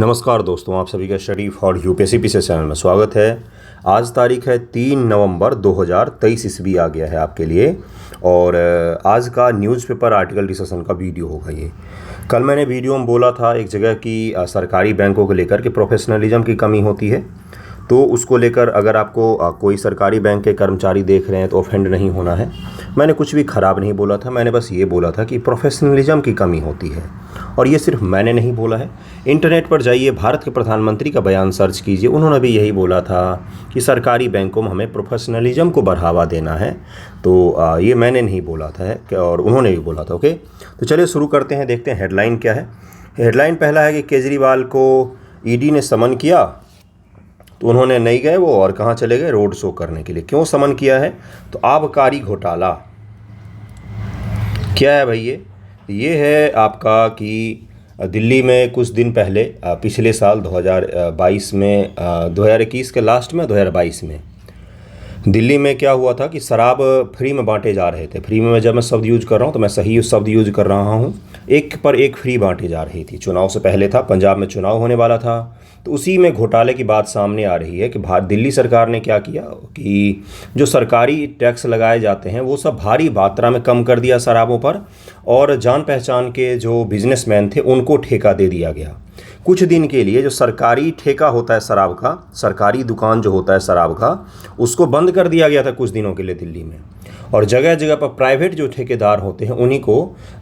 नमस्कार दोस्तों, आप सभी का स्टडी फॉर यूपीएससी से चैनल में स्वागत है। आज तारीख है 3 नवंबर 2023 ईस्वी आ गया है आपके लिए। और आज का न्यूज़पेपर आर्टिकल डिस्कशन का वीडियो होगा ये। कल मैंने वीडियो में बोला था एक जगह कि सरकारी बैंकों को लेकर के प्रोफेशनलिज्म की कमी होती है, तो उसको लेकर अगर आपको कोई सरकारी बैंक के कर्मचारी देख रहे हैं तो ऑफेंड नहीं होना है। मैंने कुछ भी ख़राब नहीं बोला था, मैंने बस ये बोला था कि प्रोफेशनलिज्म की कमी होती है। और ये सिर्फ मैंने नहीं बोला है, इंटरनेट पर जाइए, भारत के प्रधानमंत्री का बयान सर्च कीजिए, उन्होंने भी यही बोला था कि सरकारी बैंकों में हमें प्रोफेशनलिज्म को बढ़ावा देना है। तो ये मैंने नहीं बोला था और उन्होंने भी बोला था। ओके, तो चलिए शुरू करते हैं, देखते हैं हेडलाइन क्या है। हेडलाइन पहला है कि केजरीवाल को ईडी ने समन किया, तो उन्होंने नहीं गए वो और कहाँ चले गए, रोड शो करने के लिए। क्यों समन किया है? तो आबकारी घोटाला क्या है भाई? ये है आपका कि दिल्ली में कुछ दिन पहले पिछले साल 2022 में 2021 के लास्ट में 2022 में दिल्ली में क्या हुआ था कि शराब फ्री में बांटे जा रहे थे। फ्री में जब मैं शब्द यूज कर रहा हूँ तो मैं सही शब्द यूज कर रहा हूँ। एक पर एक फ्री बांटे जा रही थी। चुनाव से पहले था, पंजाब में चुनाव होने वाला था, तो उसी में घोटाले की बात सामने आ रही है कि दिल्ली सरकार ने क्या किया कि जो सरकारी टैक्स लगाए जाते हैं वो सब भारी मात्रा में कम कर दिया शराबों पर, और जान पहचान के जो बिजनेसमैन थे उनको ठेका दे दिया गया। कुछ दिन के लिए जो सरकारी ठेका होता है शराब का, सरकारी दुकान जो होता है शराब का, उसको बंद कर दिया गया था कुछ दिनों के लिए दिल्ली में। और जगह जगह पर प्राइवेट जो ठेकेदार होते हैं उन्हीं को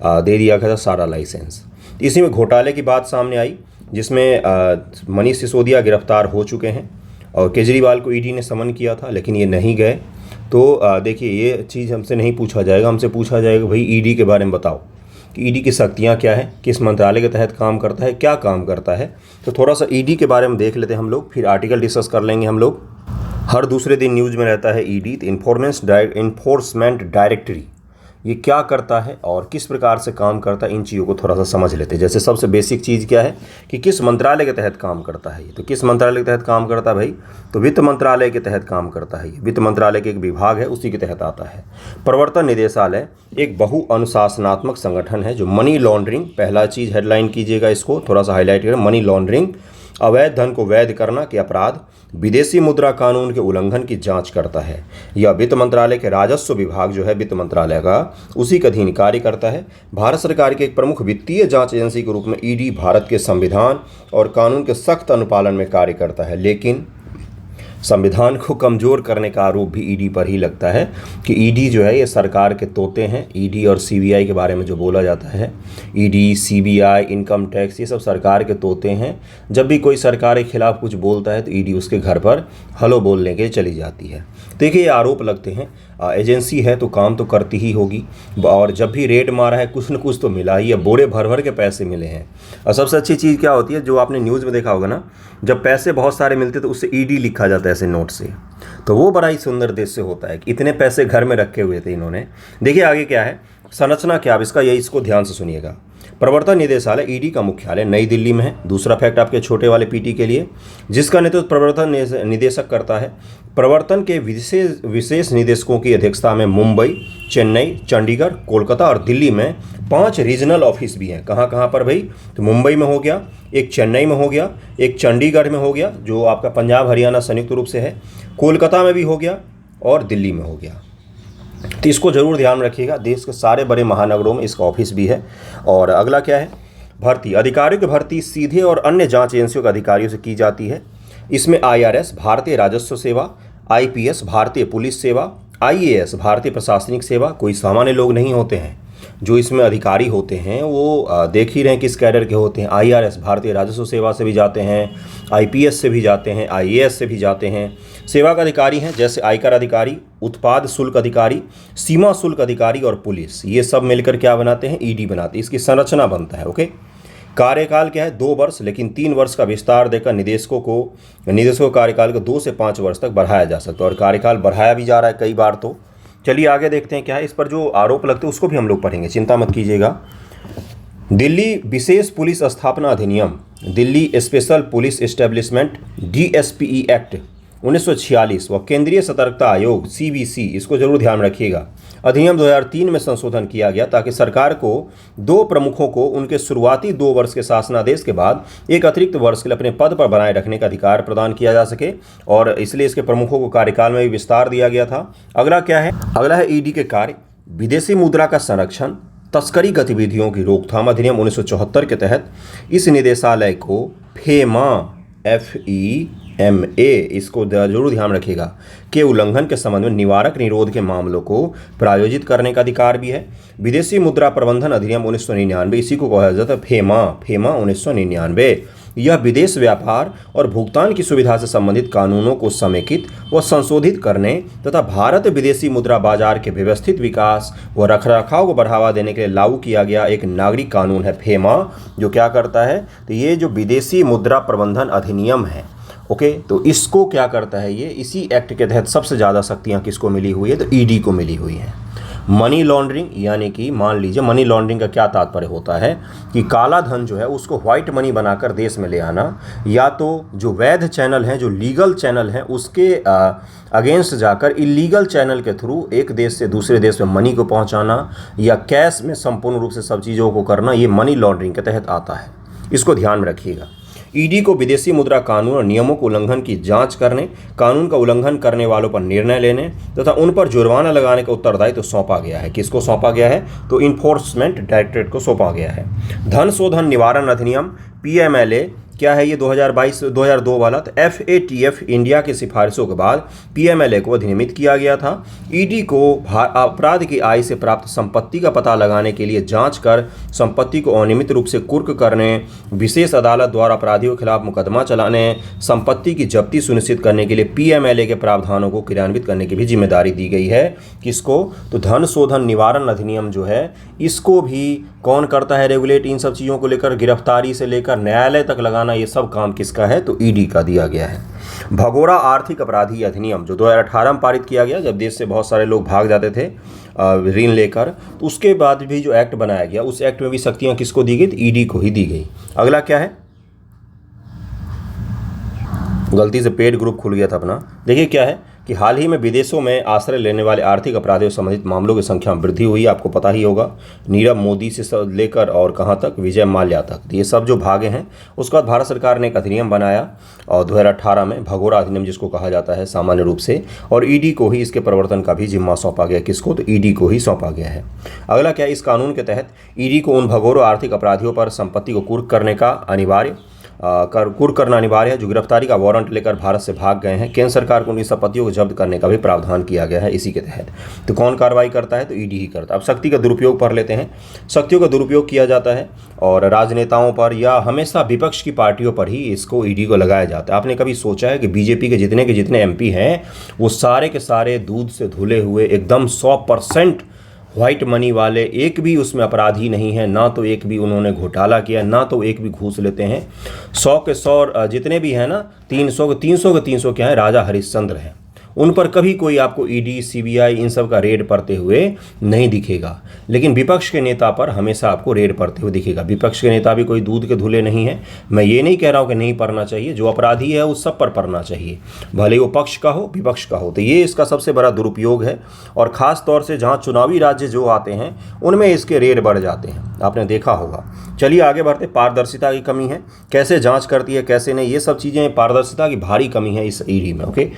दे दिया गया था सारा लाइसेंस। इसी में घोटाले की बात सामने आई, जिसमें मनीष सिसोदिया गिरफ्तार हो चुके हैं और केजरीवाल को ईडी ने समन किया था लेकिन ये नहीं गए। तो देखिए, ये चीज़ हमसे नहीं पूछा जाएगा, हमसे पूछा जाएगा भाई ईडी के बारे में बताओ कि ईडी की शक्तियाँ क्या है, किस मंत्रालय के तहत काम करता है, क्या काम करता है। तो थोड़ा सा ईडी के बारे में देख लेते हैं हम लोग, फिर आर्टिकल डिस्कस कर लेंगे हम लोग। हर दूसरे दिन न्यूज़ में रहता है ईडी, इन्फोर्समेंट डायरेक्टरी। ये क्या करता है और किस प्रकार से काम करता है, इन चीज़ों को थोड़ा सा समझ लेते हैं। जैसे सबसे बेसिक चीज़ क्या है कि किस मंत्रालय के तहत काम करता है ये। तो किस मंत्रालय के तहत काम करता है भाई? तो वित्त मंत्रालय के तहत काम करता है ये। वित्त मंत्रालय के एक विभाग है, उसी के तहत आता है। प्रवर्तन निदेशालय एक बहु अनुशासनात्मक संगठन है जो मनी लॉन्ड्रिंग, पहला चीज़ हेडलाइन कीजिएगा, इसको थोड़ा सा हाईलाइट करें, मनी लॉन्ड्रिंग, अवैध धन को वैध करना के अपराध, विदेशी मुद्रा कानून के उल्लंघन की जांच करता है। यह वित्त मंत्रालय के राजस्व विभाग जो है वित्त मंत्रालय का, उसी के अधीन कार्य करता है। भारत सरकार के एक प्रमुख वित्तीय जांच एजेंसी के रूप में ईडी भारत के संविधान और कानून के सख्त अनुपालन में कार्य करता है। लेकिन संविधान को कमज़ोर करने का आरोप भी ईडी पर ही लगता है कि ईडी जो है ये सरकार के तोते हैं। ईडी और सीबीआई के बारे में जो बोला जाता है, ईडी, सीबीआई, इनकम टैक्स, ये सब सरकार के तोते हैं। जब भी कोई सरकार के खिलाफ कुछ बोलता है तो ईडी उसके घर पर हलो बोलने के लिए चली जाती है। देखिए, ये आरोप लगते हैं। एजेंसी है तो काम तो करती ही होगी, और जब भी रेड मारा है कुछ न कुछ तो मिला ही है, बोरे भर भर के पैसे मिले हैं। और सबसे अच्छी चीज़ क्या होती है, जो आपने न्यूज़ में देखा होगा ना, जब पैसे बहुत सारे मिलते तो उससे ईडी लिखा जाता है ऐसे नोट से। तो वो बड़ा ही सुंदर दृश्य होता है कि इतने पैसे घर में रखे हुए थे इन्होंने। देखिए आगे क्या है, संरचना क्या है इसका, यही इसको ध्यान से सुनिएगा। प्रवर्तन निदेशालय ईडी का मुख्यालय नई दिल्ली में है। दूसरा फैक्ट आपके छोटे वाले पीटी के लिए, जिसका नेतृत्व प्रवर्तन निदेशक करता है। प्रवर्तन के विशेष निदेशकों की अध्यक्षता में मुंबई, चेन्नई, चंडीगढ़, कोलकाता और दिल्ली में 5 रीजनल ऑफिस भी हैं। कहाँ कहाँ पर भाई? तो मुंबई में हो गया, एक चेन्नई में हो गया, एक चंडीगढ़ में हो गया जो आपका पंजाब हरियाणा संयुक्त रूप से है, कोलकाता में भी हो गया और दिल्ली में हो गया। तो इसको ज़रूर ध्यान रखिएगा, देश के सारे बड़े महानगरों में इसका ऑफिस भी है। और अगला क्या है, भर्ती। अधिकारियों की भर्ती सीधे और अन्य जांच एजेंसियों के अधिकारियों से की जाती है। इसमें आईआरएस, भारतीय राजस्व सेवा, आईपीएस, भारतीय पुलिस सेवा, आईएएस, भारतीय प्रशासनिक सेवा, कोई सामान्य लोग नहीं होते हैं जो इसमें अधिकारी होते हैं। वो देख ही रहे हैं किस कैडर के होते हैं। आईआरएस भारतीय राजस्व सेवा से भी जाते हैं, आईपीएस से भी जाते हैं, आईएएस से भी जाते हैं। सेवा का अधिकारी हैं जैसे आयकर अधिकारी, उत्पाद शुल्क अधिकारी, सीमा शुल्क अधिकारी और पुलिस। ये सब मिलकर क्या बनाते हैं? ईडी बनाते हैं। इसकी संरचना बनता है। ओके, कार्यकाल क्या है? 2 वर्ष, लेकिन 3 वर्ष का विस्तार देकर निदेशकों कार्यकाल को 2 से 5 वर्ष तक बढ़ाया जा सकता है। और कार्यकाल बढ़ाया भी जा रहा है कई बार। तो चलिए आगे देखते हैं क्या है। इस पर जो आरोप लगते हैं उसको भी हम लोग पढ़ेंगे, चिंता मत कीजिएगा। दिल्ली विशेष पुलिस स्थापना अधिनियम, Delhi special police establishment, DSPE act 1946 व केंद्रीय सतर्कता आयोग CBC, इसको जरूर ध्यान रखिएगा, अधिनियम 2003 में संशोधन किया गया ताकि सरकार को 2 प्रमुखों को उनके शुरुआती 2 वर्ष के शासनादेश के बाद एक अतिरिक्त वर्ष के लिए अपने पद पर बनाए रखने का अधिकार प्रदान किया जा सके, और इसलिए इसके प्रमुखों को कार्यकाल में भी विस्तार दिया गया था। अगला क्या है? अगला है ईडी के कार्य। विदेशी मुद्रा का संरक्षण, तस्करी गतिविधियों की रोकथाम अधिनियम 1974 के तहत इस निदेशालय को फेमा, FEMA, इसको जरूर ध्यान रखिएगा, के उल्लंघन के संबंध में निवारक निरोध के मामलों को प्रायोजित करने का अधिकार भी है। विदेशी मुद्रा प्रबंधन अधिनियम 1999, इसी को कहा जाता है फेमा 1999। यह विदेश व्यापार और भुगतान की सुविधा से संबंधित कानूनों को समेकित व संशोधित करने तथा भारत विदेशी मुद्रा बाजार के व्यवस्थित विकास व रखरखाव को बढ़ावा देने के लिए लागू किया गया एक नागरिक कानून है फेमा, जो क्या करता है? तो ये जो विदेशी मुद्रा प्रबंधन अधिनियम है, ओके, तो इसको क्या करता है? ये इसी एक्ट के तहत सबसे ज़्यादा शक्तियाँ किसको मिली हुई है? तो ईडी को मिली हुई है। मनी लॉन्ड्रिंग, यानी कि मान लीजिए मनी लॉन्ड्रिंग का क्या तात्पर्य होता है कि काला धन जो है उसको व्हाइट मनी बनाकर देश में ले आना, या तो जो वैध चैनल हैं, जो लीगल चैनल हैं, उसके अगेंस्ट जाकर इलीगल चैनल के थ्रू एक देश से दूसरे देश में मनी को पहुंचाना, या कैश में संपूर्ण रूप से सब चीज़ों को करना, ये मनी लॉन्ड्रिंग के तहत आता है। इसको ध्यान में रखिएगा। ईडी को विदेशी मुद्रा कानून और नियमों के उल्लंघन की जांच करने, कानून का उल्लंघन करने वालों पर निर्णय लेने तथा उन पर जुर्माना लगाने का उत्तरदायित्व सौंपा गया है। किसको सौंपा गया है? तो इन्फोर्समेंट डायरेक्टरेट को सौंपा गया है। धन शोधन निवारण अधिनियम PMLA क्या है? ये 2002 वाला। तो FATF इंडिया की सिफारिशों के बाद PMLA को अधिनियमित किया गया था। ईडी को अपराध की आय से प्राप्त संपत्ति का पता लगाने के लिए जांच कर संपत्ति को अनियमित रूप से कुर्क करने, विशेष अदालत द्वारा अपराधियों के खिलाफ मुकदमा चलाने, संपत्ति की जब्ती सुनिश्चित करने के लिए PMLA के प्रावधानों को क्रियान्वित करने की भी जिम्मेदारी दी गई है। किसको? तो धन शोधन निवारण अधिनियम जो है, इसको भी कौन करता है रेगुलेट? इन सब चीज़ों को लेकर गिरफ्तारी से लेकर न्यायालय तक लगाना, ये सब काम किसका है? तो ईडी का दिया गया है। भगोड़ा आर्थिक अपराधी अधिनियम जो 2018 में पारित किया गया, जब देश से बहुत सारे लोग भाग जाते थे ऋण लेकर, तो उसके बाद भी जो एक्ट बनाया गया, उस एक्ट में भी शक्तियां किसको दी गई? तो ईडी को ही दी गई। अगला क्या है? गलती से पेड ग्रुप खुल गया था अपना। देखिए क्या है कि हाल ही में विदेशों में आश्रय लेने वाले आर्थिक अपराधियों से संबंधित मामलों की संख्या में वृद्धि हुई। आपको पता ही होगा, नीरव मोदी से लेकर और कहाँ तक, विजय माल्या तक, तो ये सब जो भागे हैं। उसके बाद भारत सरकार ने एक अधिनियम बनाया और 2018 में भगोड़ा अधिनियम जिसको कहा जाता है सामान्य रूप से, और ईडी को ही इसके प्रवर्तन का भी जिम्मा सौंपा गया। किसको? तो ईडी को ही सौंपा गया है। अगला क्या है? इस कानून के तहत ईडी को उन भगोड़ों आर्थिक अपराधियों पर संपत्ति को कुर्क करना अनिवार्य है जो गिरफ्तारी का वारंट लेकर भारत से भाग गए हैं। केंद्र सरकार को उनकी संपत्तियों को जब्त करने का भी प्रावधान किया गया है इसी के तहत। तो कौन कार्रवाई करता है? तो ईडी ही करता है। अब शक्ति का दुरुपयोग पढ़ लेते हैं। शक्तियों का दुरुपयोग किया जाता है और राजनेताओं पर या हमेशा विपक्ष की पार्टियों पर ही इसको ईडी को लगाया जाता है। आपने कभी सोचा है कि बीजेपी के जितने MP हैं वो सारे के सारे दूध से धुले हुए एकदम 100% व्हाइट मनी वाले, एक भी उसमें अपराधी नहीं है, ना तो एक भी उन्होंने घोटाला किया, ना तो एक भी घूस लेते हैं। 100 के 100 जितने भी हैं ना, 300 के 300 क्या है? राजा हरिश्चंद्र हैं। उन पर कभी कोई आपको ईडी, CBI इन सब का रेड पड़ते हुए नहीं दिखेगा, लेकिन विपक्ष के नेता पर हमेशा आपको रेड पड़ते हुए दिखेगा। विपक्ष के नेता भी कोई दूध के धुले नहीं है। मैं ये नहीं कह रहा हूँ कि नहीं पढ़ना चाहिए, जो अपराधी है उस सब पर पढ़ना चाहिए, भले वो पक्ष का हो विपक्ष का हो। तो ये इसका सबसे बड़ा दुरुपयोग है, और ख़ास तौर से जहाँ चुनावी राज्य जो आते हैं उनमें इसके रेड बढ़ जाते हैं, आपने देखा होगा। चलिए आगे बढ़ते। पारदर्शिता की कमी है, कैसे जांच करती है कैसे नहीं, ये सब चीज़ें, पारदर्शिता की भारी कमी है इस ईडी में। ओके,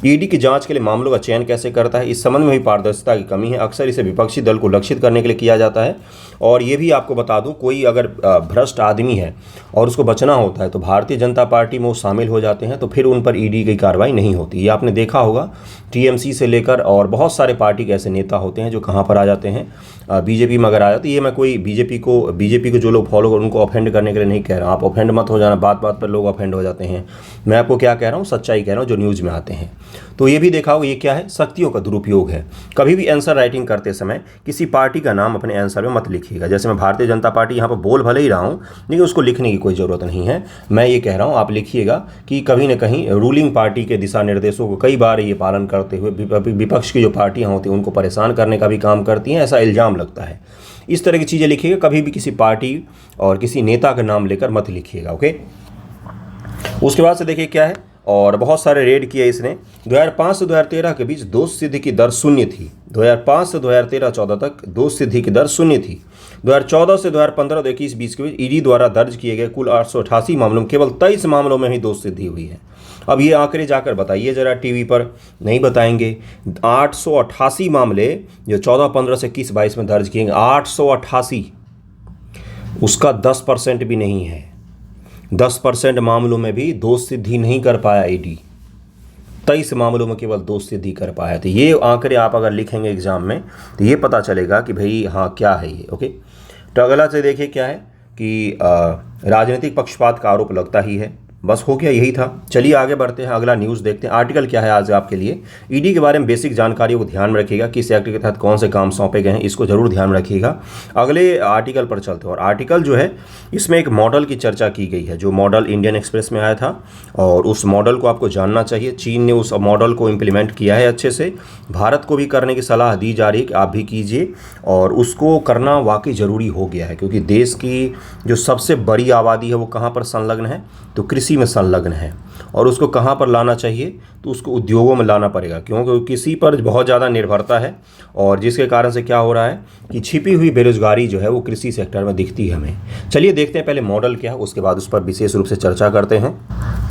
ईडी की जांच के लिए मामलों का चयन कैसे करता है, इस संबंध में भी पारदर्शिता की कमी है। अक्सर इसे विपक्षी दल को लक्षित करने के लिए किया जाता है। और ये भी आपको बता दूं, कोई अगर भ्रष्ट आदमी है और उसको बचना होता है तो भारतीय जनता पार्टी में वो शामिल हो जाते हैं, तो फिर उन पर ईडी की कार्रवाई नहीं होती। ये आपने देखा होगा, TMC से लेकर और बहुत सारे पार्टी के ऐसे नेता होते हैं जो कहाँ पर आ जाते हैं, बीजेपी में अगर आ जाते। ये मैं कोई बीजेपी को जो लोग फॉलो कर उनको ऑफेंड करने के लिए नहीं कह रहा हूँ, आप ऑफेंड मत हो जाना, बात बात पर लोग ऑफेंड हो जाते हैं। मैं आपको क्या कह रहा हूँ, सच्चाई कह रहा हूँ जो न्यूज़ में आते हैं। तो ये भी देखा होगा, ये क्या है, शक्तियों का दुरुपयोग है। कभी भी आंसर राइटिंग करते समय किसी पार्टी का नाम अपने आंसर में मत लिखिएगा। जैसे मैं भारतीय जनता पार्टी यहाँ पर बोल भले ही रहा हूँ, लेकिन उसको लिखने की कोई ज़रूरत नहीं है। मैं ये कह रहा हूँ आप लिखिएगा कि कभी न कहीं रूलिंग पार्टी के दिशा निर्देशों को कई बार ये पालन करते हुए विपक्ष की जो पार्टियाँ होती हैं उनको परेशान करने का भी काम करती हैं, ऐसा इल्ज़ाम लगता है। इस तरह की चीज़ें लिखिएगा, कभी भी किसी पार्टी और किसी नेता का नाम लेकर मत लिखिएगा। ओके, उसके बाद से देखिए क्या है, और बहुत सारे रेड किए इसने। 2005 से 2013 के बीच दोष सिद्धि की दर शून्य थी। 2005 से 2013-14 तक दोष सिद्धि की दर शून्य थी। 2014 से 2015-21 बीच के बीच ईडी द्वारा दर्ज किए गए कुल 888 मामलों में केवल 23 मामलों में ही दोष सिद्धि हुई है। अब ये आंकड़े जाकर बताइए जरा, टीवी पर नहीं बताएंगे। 888 मामले जो 14, 15 से 21, 22 में दर्ज किए गए, 888, उसका 10% भी नहीं है। 10% मामलों में भी दोष सिद्धि नहीं कर पाया ईडी। 23 मामलों में केवल दोष सिद्धि कर पाया। तो ये आंकड़े आप अगर लिखेंगे एग्जाम में तो ये पता चलेगा कि भाई हाँ क्या है ये। ओके, तो अगला से देखिए क्या है कि राजनीतिक पक्षपात का आरोप लगता ही है। बस हो गया, यही था। चलिए आगे बढ़ते हैं, अगला न्यूज़ देखते हैं। आर्टिकल क्या है आज आपके लिए। ईडी के बारे में बेसिक जानकारियों को ध्यान में रखिएगा, किस एक्ट के तहत कौन से काम सौंपे गए हैं, इसको जरूर ध्यान में रखिएगा। अगले आर्टिकल पर चलते हैं। और आर्टिकल जो है इसमें एक मॉडल की चर्चा की गई है, जो मॉडल इंडियन एक्सप्रेस में आया था, और उस मॉडल को आपको जानना चाहिए। चीन ने उस मॉडल को इम्प्लीमेंट किया है अच्छे से। भारत को भी करने की सलाह दी जा रही है कि आप भी कीजिए, और उसको करना वाकई ज़रूरी हो गया है, क्योंकि देश की जो सबसे बड़ी आबादी है वो कहाँ पर संलग्न है, तो कृषि में संलग्न है। और उसको कहाँ पर लाना चाहिए, तो उसको उद्योगों में लाना पड़ेगा, क्योंकि किसी पर बहुत ज़्यादा निर्भरता है, और जिसके कारण से क्या हो रहा है कि छिपी हुई बेरोजगारी जो है वो कृषि सेक्टर में दिखती है हमें। चलिए देखते हैं पहले मॉडल क्या है, उसके बाद उस पर विशेष रूप से चर्चा करते हैं।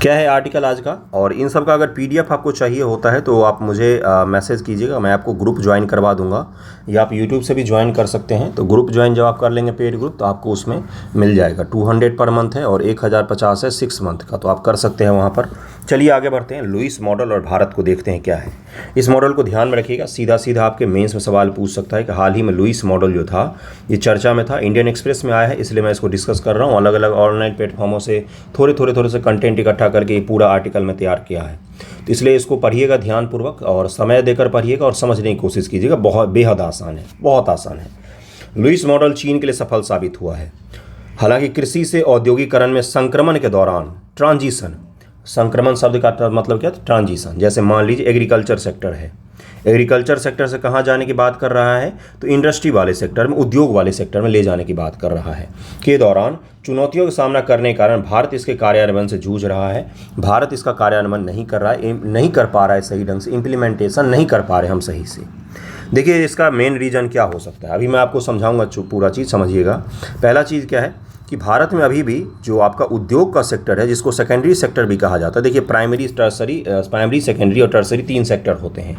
क्या है आर्टिकल आज का, और इन सब का अगर PDF आपको चाहिए होता है तो आप मुझे मैसेज कीजिएगा, मैं आपको ग्रुप ज्वाइन करवा दूंगा, या आप यूट्यूब से भी ज्वाइन कर सकते हैं। तो ग्रुप ज्वाइन जब आप कर लेंगे पेड ग्रुप, तो आपको उसमें मिल जाएगा। 200 पर मंथ है और 1050 है 6 मंथ का, तो आप कर सकते हैं वहाँ पर। चलिए आगे बढ़ते हैं। लुईस मॉडल और भारत को देखते हैं क्या है। इस मॉडल को ध्यान में रखिएगा, सीधा सीधा आपके मेंस में सवाल पूछ सकता है कि हाल ही में लुईस मॉडल जो था ये चर्चा में था, इंडियन एक्सप्रेस में आया है, इसलिए मैं इसको डिस्कस कर रहा हूँ। अलग अलग ऑनलाइन प्लेटफॉर्मों से थोड़े से कंटेंट इकट्ठा करके ये पूरा आर्टिकल में तैयार किया है। तो इसलिए इसको पढ़िएगा ध्यानपूर्वक, और समय देकर पढ़िएगा और समझने की कोशिश कीजिएगा। बहुत बेहद आसान है, बहुत आसान है। लुईस मॉडल चीन के लिए सफल साबित हुआ है। हालांकि कृषि से औद्योगिकरण में संक्रमण के दौरान ट्रांजिशन, संक्रमण शब्द का मतलब क्या है, ट्रांजिशन। जैसे मान लीजिए एग्रीकल्चर सेक्टर है, एग्रीकल्चर सेक्टर से कहाँ जाने की बात कर रहा है, तो इंडस्ट्री वाले सेक्टर में, उद्योग वाले सेक्टर में ले जाने की बात कर रहा है। के दौरान चुनौतियों का सामना करने के कारण भारत इसके कार्यान्वयन से जूझ रहा है। भारत इसका कार्यान्वयन नहीं कर रहा है, नहीं कर पा रहा है सही ढंग से, इम्प्लीमेंटेशन नहीं कर पा रहे हम सही से। देखिए इसका मेन रीज़न क्या हो सकता है, अभी मैं आपको समझाऊंगा, पूरा चीज़ समझिएगा। पहला चीज़ क्या है कि भारत में अभी भी जो आपका उद्योग का सेक्टर है, जिसको सेकेंडरी सेक्टर भी कहा जाता है। देखिए प्राइमरी, सेकेंडरी और टर्सरी 3 सेक्टर होते हैं,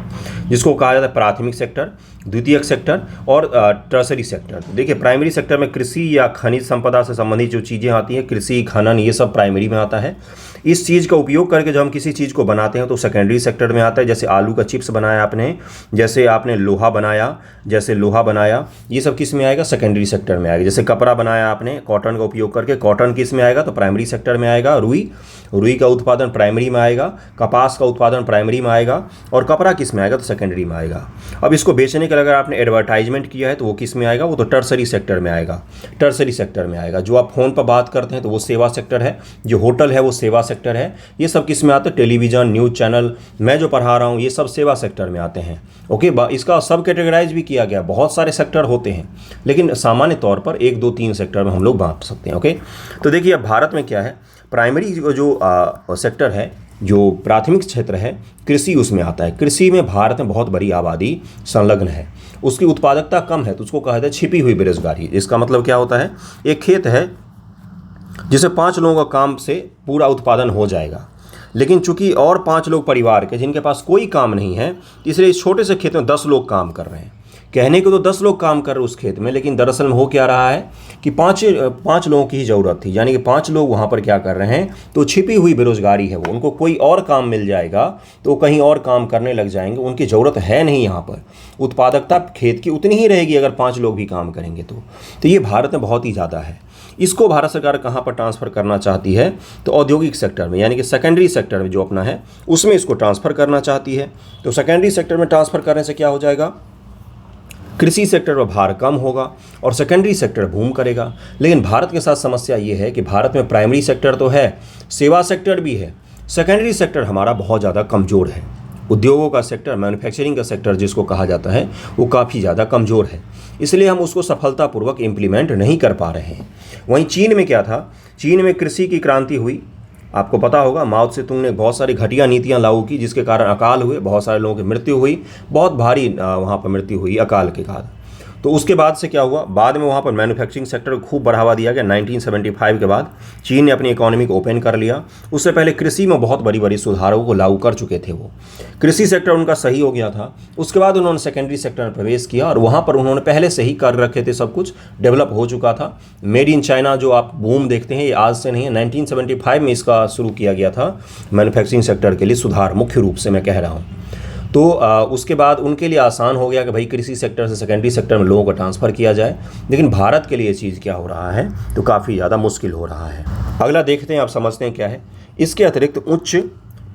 जिसको कहा जाता है प्राथमिक सेक्टर, द्वितीयक सेक्टर और टर्सरी सेक्टर। देखिए प्राइमरी सेक्टर में कृषि या खनिज संपदा से संबंधित जो चीज़ें आती हैं, कृषि, खनन, ये सब प्राइमरी में आता है। इस चीज़ का उपयोग करके जब हम किसी चीज़ को बनाते हैं तो सेकेंडरी सेक्टर में आता है। जैसे आलू का चिप्स बनाया आपने, जैसे आपने लोहा बनाया, ये सब किस में आएगा, सेकेंडरी सेक्टर में आएगा। जैसे कपड़ा बनाया आपने कॉटन का उपयोग करके, कॉटन किस में आएगा, तो प्राइमरी सेक्टर में आएगा। रुई का उत्पादन प्राइमरी में आएगा, कपास का उत्पादन प्राइमरी में आएगा, और कपड़ा किस में आएगा, तो सेकेंडरी में आएगा। अब इसको बेचने के लिए अगर आपने एडवर्टाइजमेंट किया है तो वो किस में आएगा, वो तो टर्सरी सेक्टर में आएगा। टर्सरी सेक्टर में आएगा। जो आप फ़ोन पर बात करते हैं तो वो सेवा सेक्टर है, जो होटल है वो सेवा सेक्टर है। ये सब किस में आते हैं, टेलीविज़न, न्यूज़ चैनल, मैं जो पढ़ा रहा हूँ ये सब सेवा सेक्टर में आते हैं। ओके, इसका सब कैटेगराइज भी किया गया, बहुत सारे सेक्टर होते हैं, लेकिन सामान्य तौर पर 1, 2, 3 सेक्टर में हम लोग बांट सकते हैं। ओके, तो देखिए अब भारत में क्या है, प्राइमरी जो सेक्टर है, जो प्राथमिक क्षेत्र है, कृषि उसमें आता है। कृषि में भारत में बहुत बड़ी आबादी संलग्न है, उसकी उत्पादकता कम है, तो उसको कहा जाता है छिपी हुई बेरोजगारी। इसका मतलब क्या होता है, एक खेत है जिसे 5 लोगों का काम से पूरा उत्पादन हो जाएगा, लेकिन चूंकि और 5 लोग परिवार के जिनके पास कोई काम नहीं है, इसलिए इस छोटे से खेत में 10 लोग काम कर रहे हैं। कहने को तो 10 लोग काम कर रहे उस खेत में, लेकिन दरअसल में हो क्या रहा है कि 5 लोगों की ही ज़रूरत थी, यानी कि 5 लोग वहाँ पर क्या कर रहे हैं, तो छिपी हुई बेरोजगारी है वो। उनको कोई और काम मिल जाएगा तो वो कहीं और काम करने लग जाएंगे, उनकी ज़रूरत है नहीं यहाँ पर। उत्पादकता खेत की उतनी ही रहेगी अगर 5 लोग भी काम करेंगे तो ये भारत में बहुत ही ज़्यादा है। इसको भारत सरकार कहाँ पर ट्रांसफ़र करना चाहती है, तो औद्योगिक सेक्टर में, यानी कि सेकेंडरी सेक्टर में जो अपना है उसमें इसको ट्रांसफ़र करना चाहती है। तो सेकेंडरी सेक्टर में ट्रांसफ़र करने से क्या हो जाएगा, कृषि सेक्टर पर भार कम होगा और सेकेंडरी सेक्टर बूम करेगा। लेकिन भारत के साथ समस्या ये है कि भारत में प्राइमरी सेक्टर तो है, सेवा सेक्टर भी है, सेकेंडरी सेक्टर हमारा बहुत ज़्यादा कमज़ोर है। उद्योगों का सेक्टर, मैन्युफैक्चरिंग का सेक्टर जिसको कहा जाता है, वो काफ़ी ज़्यादा कमज़ोर है, इसलिए हम उसको सफलतापूर्वक इम्प्लीमेंट नहीं कर पा रहे हैं। वहीं चीन में क्या था, चीन में कृषि की क्रांति हुई, आपको पता होगा माओ त्से तुंग ने बहुत सारी घटिया नीतियां लागू की जिसके कारण अकाल हुए, बहुत सारे लोगों की मृत्यु हुई, बहुत भारी वहाँ पर मृत्यु हुई अकाल के कारण। तो उसके बाद से क्या हुआ, बाद में वहाँ पर मैन्युफैक्चरिंग सेक्टर को खूब बढ़ावा दिया गया। 1975 के बाद चीन ने अपनी इकोनॉमी को ओपन कर लिया। उससे पहले कृषि में बहुत बड़ी बड़ी सुधारों को लागू कर चुके थे, वो कृषि सेक्टर उनका सही हो गया था। उसके बाद उन्होंने सेकेंडरी सेक्टर में प्रवेश किया और वहाँ पर उन्होंने पहले से ही कर रखे थे, सब कुछ डेवलप हो चुका था। मेड इन चाइना जो आप बूम देखते हैं ये आज से नहीं है, 1975 में इसका शुरू किया गया था मैन्युफैक्चरिंग सेक्टर के लिए सुधार, मुख्य रूप से मैं कह रहा हूँ। तो उसके बाद उनके लिए आसान हो गया कि भाई कृषि सेक्टर से सेकेंडरी सेक्टर में लोगों को ट्रांसफ़र किया जाए। लेकिन भारत के लिए ये चीज़ क्या हो रहा है, तो काफ़ी ज़्यादा मुश्किल हो रहा है। अगला देखते हैं, आप समझते हैं क्या है। इसके अतिरिक्त उच्च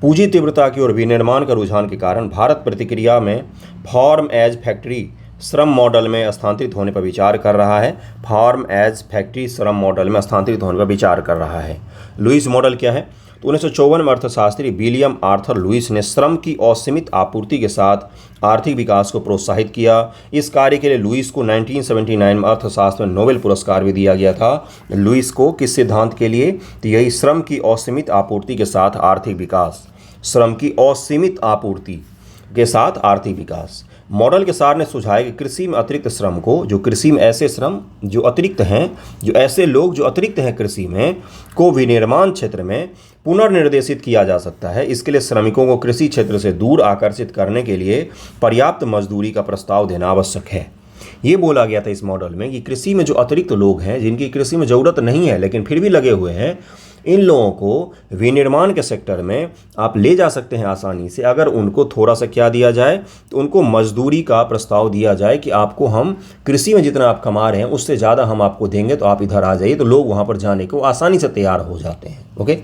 पूंजी तीव्रता की ओर विनिर्माण का रुझान के कारण भारत प्रतिक्रिया में फार्म एज फैक्ट्री श्रम मॉडल में स्थानांतरित होने पर विचार कर रहा है। फार्म एज फैक्ट्री श्रम मॉडल में स्थानांतरित होने पर विचार कर रहा है। लुईस मॉडल क्या है, तो 1954 में अर्थशास्त्री विलियम आर्थर लुईस ने श्रम की असीमित आपूर्ति के साथ आर्थिक विकास को प्रोत्साहित किया। इस कार्य के लिए लुईस को 1979 में अर्थशास्त्र में नोबेल पुरस्कार भी दिया गया था। लुईस को किस सिद्धांत के लिए, तो यही श्रम की असीमित आपूर्ति के साथ आर्थिक विकास, श्रम की असीमित आपूर्ति के साथ आर्थिक विकास। मॉडल के सार ने सुझाया कि कृषि में अतिरिक्त श्रम को, जो कृषि में ऐसे श्रम जो अतिरिक्त हैं, जो ऐसे लोग जो अतिरिक्त हैं कृषि में, को विनिर्माण क्षेत्र में पुनर्निर्देशित किया जा सकता है। इसके लिए श्रमिकों को कृषि क्षेत्र से दूर आकर्षित करने के लिए पर्याप्त मजदूरी का प्रस्ताव देना आवश्यक है। ये बोला गया था इस मॉडल में कि कृषि में जो अतिरिक्त लोग हैं, जिनकी कृषि में ज़रूरत नहीं है लेकिन फिर भी लगे हुए हैं, इन लोगों को विनिर्माण के सेक्टर में आप ले जा सकते हैं आसानी से, अगर उनको थोड़ा सा क्या दिया जाए, तो उनको मजदूरी का प्रस्ताव दिया जाए कि आपको हम कृषि में जितना आप कमा रहे हैं उससे ज़्यादा हम आपको देंगे, तो आप इधर आ जाइए। तो लोग वहाँ पर जाने को आसानी से तैयार हो जाते हैं। ओके,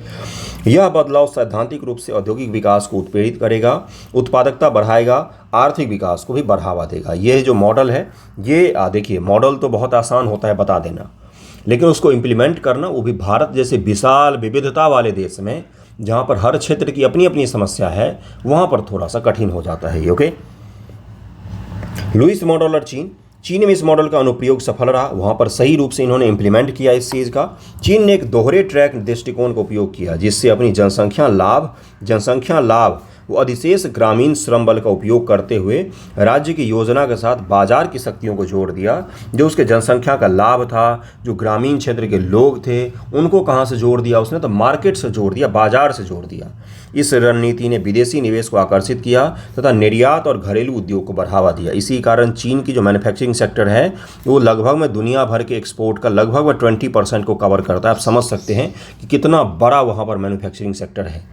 यह बदलाव सैद्धांतिक रूप से औद्योगिक विकास को उत्प्रेरित करेगा, उत्पादकता बढ़ाएगा, आर्थिक विकास को भी बढ़ावा देगा। ये जो मॉडल है, ये देखिए, मॉडल तो बहुत आसान होता है बता देना, लेकिन उसको इम्प्लीमेंट करना, वो भी भारत जैसे विशाल विविधता वाले देश में, जहाँ पर हर क्षेत्र की अपनी अपनी समस्या है, वहाँ पर थोड़ा सा कठिन हो जाता है ये। ओके, लुईस मॉडल और चीन में इस मॉडल का अनुप्रयोग सफल रहा, वहाँ पर सही रूप से इन्होंने इम्प्लीमेंट किया इस चीज़ का। चीन ने एक दोहरे ट्रैक दृष्टिकोण का उपयोग किया, जिससे अपनी जनसंख्या लाभ वो अधिशेष ग्रामीण श्रम बल का उपयोग करते हुए राज्य की योजना के साथ बाजार की शक्तियों को जोड़ दिया। जो उसके जनसंख्या का लाभ था, जो ग्रामीण क्षेत्र के लोग थे, उनको कहाँ से जोड़ दिया उसने, तो मार्केट से जोड़ दिया, बाजार से जोड़ दिया। इस रणनीति ने विदेशी निवेश को आकर्षित किया तथा निर्यात और घरेलू उद्योग को बढ़ावा दिया। इसी कारण चीन की जो मैन्युफैक्चरिंग सेक्टर है, वो लगभग में दुनिया भर के एक्सपोर्ट का लगभग 20% को कवर करता है। आप समझ सकते हैं कि कितना बड़ा वहाँ पर मैन्युफैक्चरिंग सेक्टर है।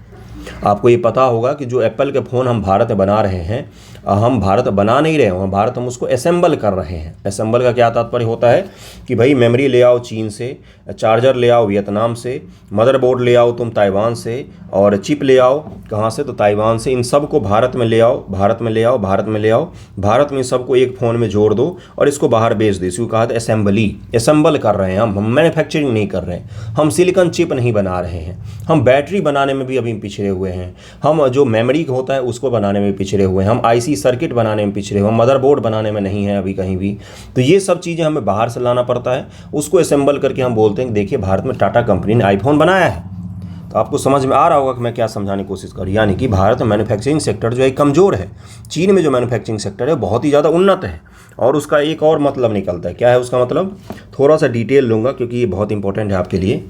आपको ये पता होगा कि जो एप्पल के फ़ोन हम भारत में बना रहे हैं, हम भारत बना नहीं रहे हैं, भारत हम उसको असेंबल कर रहे हैं। असेंबल का क्या तात्पर्य होता है कि भाई मेमोरी ले आओ चीन से, चार्जर ले आओ वियतनाम से, मदरबोर्ड ले आओ तुम ताइवान से, और चिप ले आओ कहाँ से, तो ताइवान से। इन सब को भारत में ले आओ, भारत में ले आओ, भारत में ले आओ, भारत में सबको एक फ़ोन में जोड़ दो और इसको बाहर बेच दो। इसको कहा था असेंबल कर रहे हैं हम मैन्युफैक्चरिंग नहीं कर रहे हैं। हम सिलिकॉन चिप नहीं बना रहे हैं, हम बैटरी बनाने में भी अभी पिछड़े हुए हैं, हम जो मेमोरी होता है उसको बनाने में पिछड़े हुए हैं, हम आईसी सर्किट बनाने में पिछड़े हुए हैं, मदरबोर्ड बनाने में नहीं है अभी कहीं भी। तो ये सब चीज़ें हमें बाहर से लाना पड़ता है, उसको असेंबल करके हम बोलते हैं कि देखिए भारत में टाटा कंपनी ने आईफोन बनाया है। तो आपको समझ में आ रहा होगा कि मैं क्या समझाने की कोशिश कर रही हूँ। यानी कि भारत में मैन्युफैक्चरिंग सेक्टर जो है कमज़ोर है, चीन में जो मैन्युफैक्चरिंग सेक्टर है बहुत ही ज़्यादा उन्नत है। और उसका एक और मतलब निकलता है, क्या है उसका मतलब, थोड़ा सा डिटेल लूँगा क्योंकि ये बहुत इंपॉर्टेंट है आपके लिए।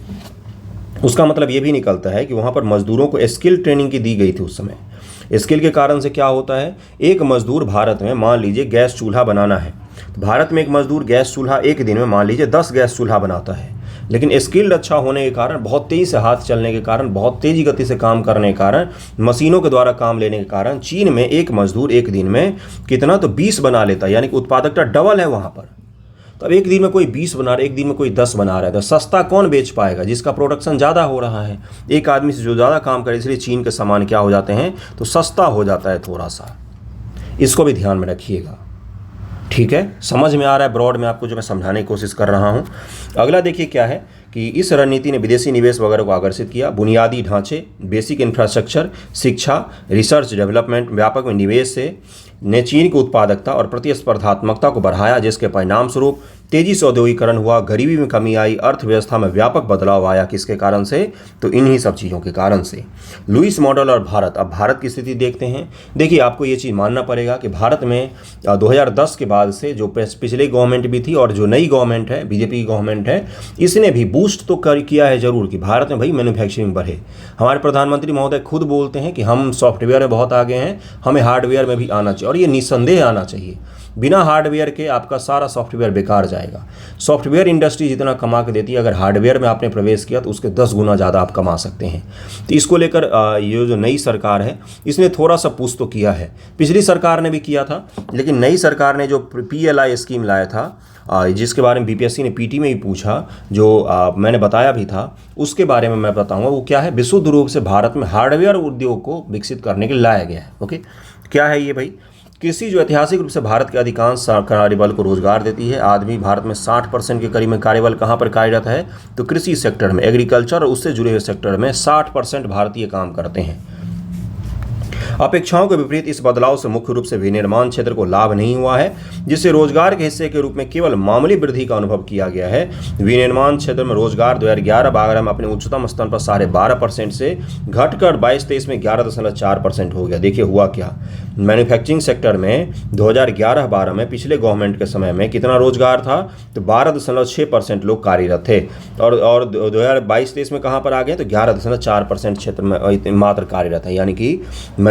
उसका मतलब ये भी निकलता है कि वहाँ पर मज़दूरों को स्किल ट्रेनिंग की दी गई थी उस समय। स्किल के कारण से क्या होता है, एक मज़दूर भारत में मान लीजिए गैस चूल्हा बनाना है, तो भारत में एक मज़दूर गैस चूल्हा एक दिन में मान लीजिए 10 गैस चूल्हा बनाता है। लेकिन स्किल्ड अच्छा होने के कारण, बहुत तेज़ी से हाथ चलने के कारण, बहुत तेज़ी गति से काम करने के कारण, मशीनों के द्वारा काम लेने के कारण चीन में एक मज़दूर एक दिन में कितना, तो 20 बना लेता है। यानी कि उत्पादकता डबल है वहाँ पर। तो अब एक दिन में कोई 20 बना रहा है, एक दिन में कोई 10 बना रहा है, तो सस्ता कौन बेच पाएगा, जिसका प्रोडक्शन ज़्यादा हो रहा है। एक आदमी से जो ज़्यादा काम करे, इसलिए चीन के सामान क्या हो जाते हैं, तो सस्ता हो जाता है थोड़ा सा। इसको भी ध्यान में रखिएगा, ठीक है। समझ में आ रहा है ब्रॉड में आपको जो मैं समझाने की कोशिश कर रहा हूँ। अगला देखिए क्या है कि इस रणनीति ने विदेशी निवेश वगैरह को आकर्षित किया। बुनियादी ढांचे, बेसिक इंफ्रास्ट्रक्चर, शिक्षा, रिसर्च डेवलपमेंट, व्यापक में निवेश से ने चीन की उत्पादकता और प्रतिस्पर्धात्मकता को बढ़ाया, जिसके परिणाम स्वरूप तेजी से औद्योगिकरण हुआ, गरीबी में कमी आई, अर्थव्यवस्था में व्यापक बदलाव आया। किसके कारण से? तो इन्हीं सब चीज़ों के कारण से। लुईस मॉडल और भारत। अब भारत की स्थिति देखते हैं। देखिए, आपको ये चीज़ मानना पड़ेगा कि भारत में 2010 के बाद से जो पिछली गवर्नमेंट भी थी और जो नई गवर्नमेंट है, बीजेपी की गवर्नमेंट है, इसने भी बूस्ट तो किया है ज़रूर कि भारत में भाई मैन्युफैक्चरिंग बढ़े। हमारे प्रधानमंत्री महोदय खुद बोलते हैं कि हम सॉफ्टवेयर में बहुत आगे हैं, हमें हार्डवेयर में भी आना चाहिए, और ये निस्संदेह आना चाहिए। बिना हार्डवेयर के आपका सारा सॉफ्टवेयर बेकार जाएगा। सॉफ्टवेयर इंडस्ट्री जितना कमा के देती है, अगर हार्डवेयर में आपने प्रवेश किया तो उसके 10 गुना ज़्यादा आप कमा सकते हैं। तो इसको लेकर ये जो नई सरकार है, इसने थोड़ा सा पुश तो किया है। पिछली सरकार ने भी किया था, लेकिन नई सरकार ने जो PLI स्कीम लाया था, जिसके बारे में BPSC ने PT में भी पूछा, जो मैंने बताया भी था, उसके बारे में मैं बताऊंगा। वो क्या है? विशुद्ध रूप से भारत में हार्डवेयर उद्योग को विकसित करने के लिए लाया गया है। ओके, क्या है ये भाई? कृषि जो ऐतिहासिक रूप से भारत के अधिकांश कार्यबल को रोजगार देती है। आदमी भारत में 60% के करीब में कार्यबल कहाँ पर कार्यरत है? तो कृषि सेक्टर में, एग्रीकल्चर और उससे जुड़े हुए सेक्टर में 60% भारतीय काम करते हैं। अपेक्षाओं के विपरीत इस बदलाव से मुख्य रूप से विनिर्माण क्षेत्र को लाभ नहीं हुआ है, जिससे रोजगार के हिस्से के रूप में केवल मामूली वृद्धि का अनुभव किया गया है। विनिर्माण क्षेत्र में रोजगार 2011-12 में अपने उच्चतम स्तर पर 12.5% से घटकर 22-23 में 11.4% हो गया। देखिए हुआ क्या? मैन्युफैक्चरिंग सेक्टर में 2011-12 में पिछले गवर्नमेंट के समय में कितना रोजगार था? तो 12.6% लोग कार्यरत थे, और 2022-23 में कहाँ पर आ गए? तो 11.4% क्षेत्र में मात्र कार्यरत है। यानी कि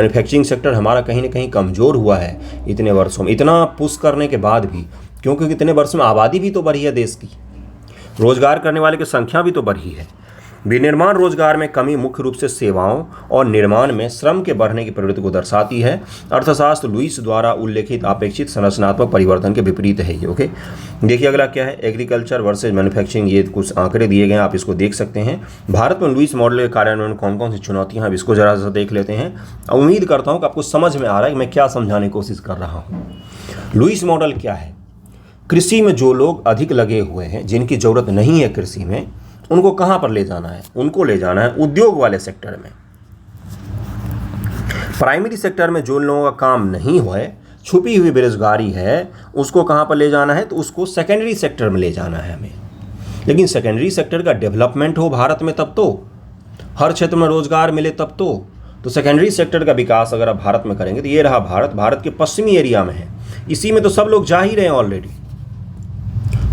मैन्युफैक्चरिंग सेक्टर हमारा कहीं ना कहीं कमज़ोर हुआ है इतने वर्षों में, इतना पुश करने के बाद भी, क्योंकि इतने वर्ष में आबादी भी तो बढ़ी है देश की, रोजगार करने वाले की संख्या भी तो बढ़ी है। विनिर्माण रोजगार में कमी मुख्य रूप से सेवाओं और निर्माण में श्रम के बढ़ने की प्रवृत्ति को दर्शाती है। अर्थशास्त्र लुईस द्वारा उल्लेखित अपेक्षित संरचनात्मक परिवर्तन के विपरीत है ये। ओके, देखिए अगला क्या है? Agriculture versus manufacturing. ये कुछ आंकड़े दिए गए हैं, आप इसको देख सकते हैं। भारत में लुईस मॉडल के कार्यान्वयन में कौन कौन सी चुनौतियां हैं, अब इसको जरा सा देख लेते हैं। उम्मीद करता हूँ कि आपको समझ में आ रहा है कि मैं क्या समझाने की कोशिश कर रहा हूँ। लुईस मॉडल क्या है? कृषि में जो लोग अधिक लगे हुए हैं, जिनकी जरूरत नहीं है कृषि में, उनको कहां पर ले जाना है? उनको ले जाना है उद्योग वाले सेक्टर में। प्राइमरी सेक्टर में जो लोगों का काम नहीं हुआ है, छुपी हुई बेरोजगारी है, उसको कहां पर ले जाना है? तो उसको सेकेंडरी सेक्टर में ले जाना है हमें। लेकिन सेकेंडरी सेक्टर का डेवलपमेंट हो भारत में, तब तो हर क्षेत्र में रोजगार मिले, तब तो सेकेंडरी सेक्टर का विकास अगर आप भारत में करेंगे तो ये रहा भारत के पश्चिमी एरिया में है, इसी में तो सब लोग जा ही रहे हैं ऑलरेडी।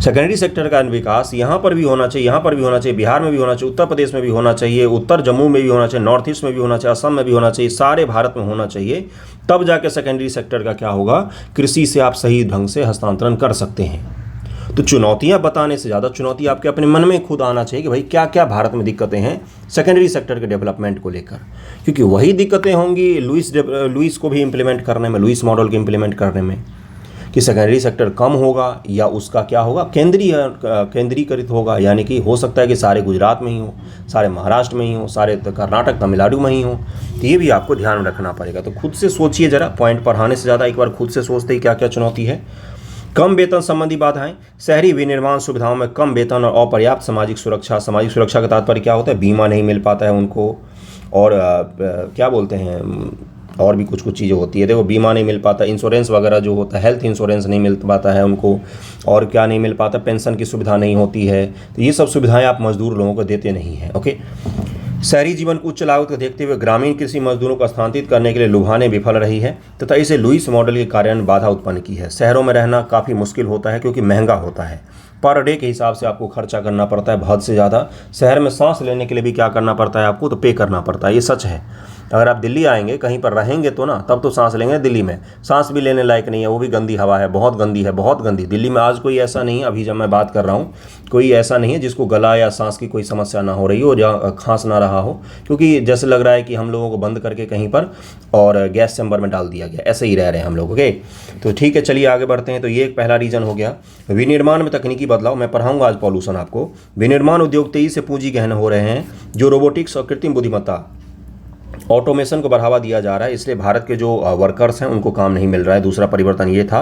सेकेंडरी सेक्टर का विकास यहाँ पर भी होना चाहिए, यहाँ पर भी होना चाहिए, बिहार में भी होना चाहिए, उत्तर प्रदेश में भी होना चाहिए, उत्तर जम्मू में भी होना चाहिए, नॉर्थ ईस्ट में भी होना चाहिए, असम में भी होना चाहिए, सारे भारत में होना चाहिए। तब जाके सेकेंडरी सेक्टर का क्या होगा? कृषि से आप सही ढंग से हस्तांतरण कर सकते हैं। तो चुनौतियां बताने से ज़्यादा चुनौती आपके अपने मन में खुद आना चाहिए कि भाई क्या क्या भारत में दिक्कतें हैं सेकेंडरी सेक्टर के डेवलपमेंट को लेकर, क्योंकि वही दिक्कतें होंगी लुईस को भी इम्प्लीमेंट करने में, लुईस मॉडल को इम्प्लीमेंट करने में, कि सेकेंडरी सेक्टर कम होगा या उसका क्या होगा? केंद्रीकृत होगा। यानी कि हो सकता है कि सारे गुजरात में ही हो, सारे महाराष्ट्र में ही हो, सारे कर्नाटक तमिलनाडु में ही हो। तो ये भी आपको ध्यान रखना पड़ेगा। तो खुद से सोचिए जरा, पॉइंट पढ़ाने से ज़्यादा एक बार खुद से सोचते ही क्या क्या चुनौती है। कम वेतन संबंधी बाधाएं। शहरी विनिर्माण सुविधाओं में कम वेतन और अपर्याप्त सामाजिक सुरक्षा। सामाजिक सुरक्षा का तात्पर्य क्या होता है? बीमा नहीं मिल पाता है उनको, और क्या बोलते हैं, और भी कुछ चीज़ें होती है। देखो, बीमा नहीं मिल पाता, इंश्योरेंस वगैरह जो होता है, हेल्थ इंश्योरेंस नहीं मिल पाता है उनको, और क्या नहीं मिल पाता? पेंशन की सुविधा नहीं होती है। तो ये सब सुविधाएं आप मजदूर लोगों को देते नहीं हैं। ओके, शहरी जीवन को उच्च लागत को देखते हुए ग्रामीण कृषि मजदूरों को स्थानांतरित करने के लिए लुभाने विफल रही है तथा इसे लुईस मॉडल के कार्यान्वयन बाधा उत्पन्न की है। शहरों में रहना काफ़ी मुश्किल होता है क्योंकि महंगा होता है, पर डे के हिसाब से आपको खर्चा करना पड़ता है बहुत से ज़्यादा। शहर में सांस लेने के लिए भी क्या करना पड़ता है आपको? तो पे करना पड़ता है। ये सच है। अगर आप दिल्ली आएंगे, कहीं पर रहेंगे तो ना, तब तो सांस लेंगे। दिल्ली में सांस भी लेने लायक नहीं है, वो भी गंदी हवा है, बहुत गंदी है, बहुत गंदी। दिल्ली में आज कोई ऐसा नहीं है, अभी जब मैं बात कर रहा हूँ, कोई ऐसा नहीं है जिसको गला या सांस की कोई समस्या ना हो रही हो या खांस ना रहा हो, क्योंकि जैसे लग रहा है कि हम लोगों को बंद करके कहीं पर और गैस चैम्बर में डाल दिया गया, ऐसे ही रह रहे हैं हम लोग। ओके, तो ठीक है, चलिए आगे बढ़ते हैं। तो ये एक पहला रीजन हो गया। विनिर्माण में तकनीकी बदलाव, मैं पढ़ाऊंगा आज पॉल्यूशन आपको। विनिर्माण उद्योग तेजी से पूंजी गहन हो रहे हैं, जो रोबोटिक्स और कृत्रिम बुद्धिमत्ता ऑटोमेशन को बढ़ावा दिया जा रहा है, इसलिए भारत के जो वर्कर्स हैं उनको काम नहीं मिल रहा है। दूसरा परिवर्तन ये था।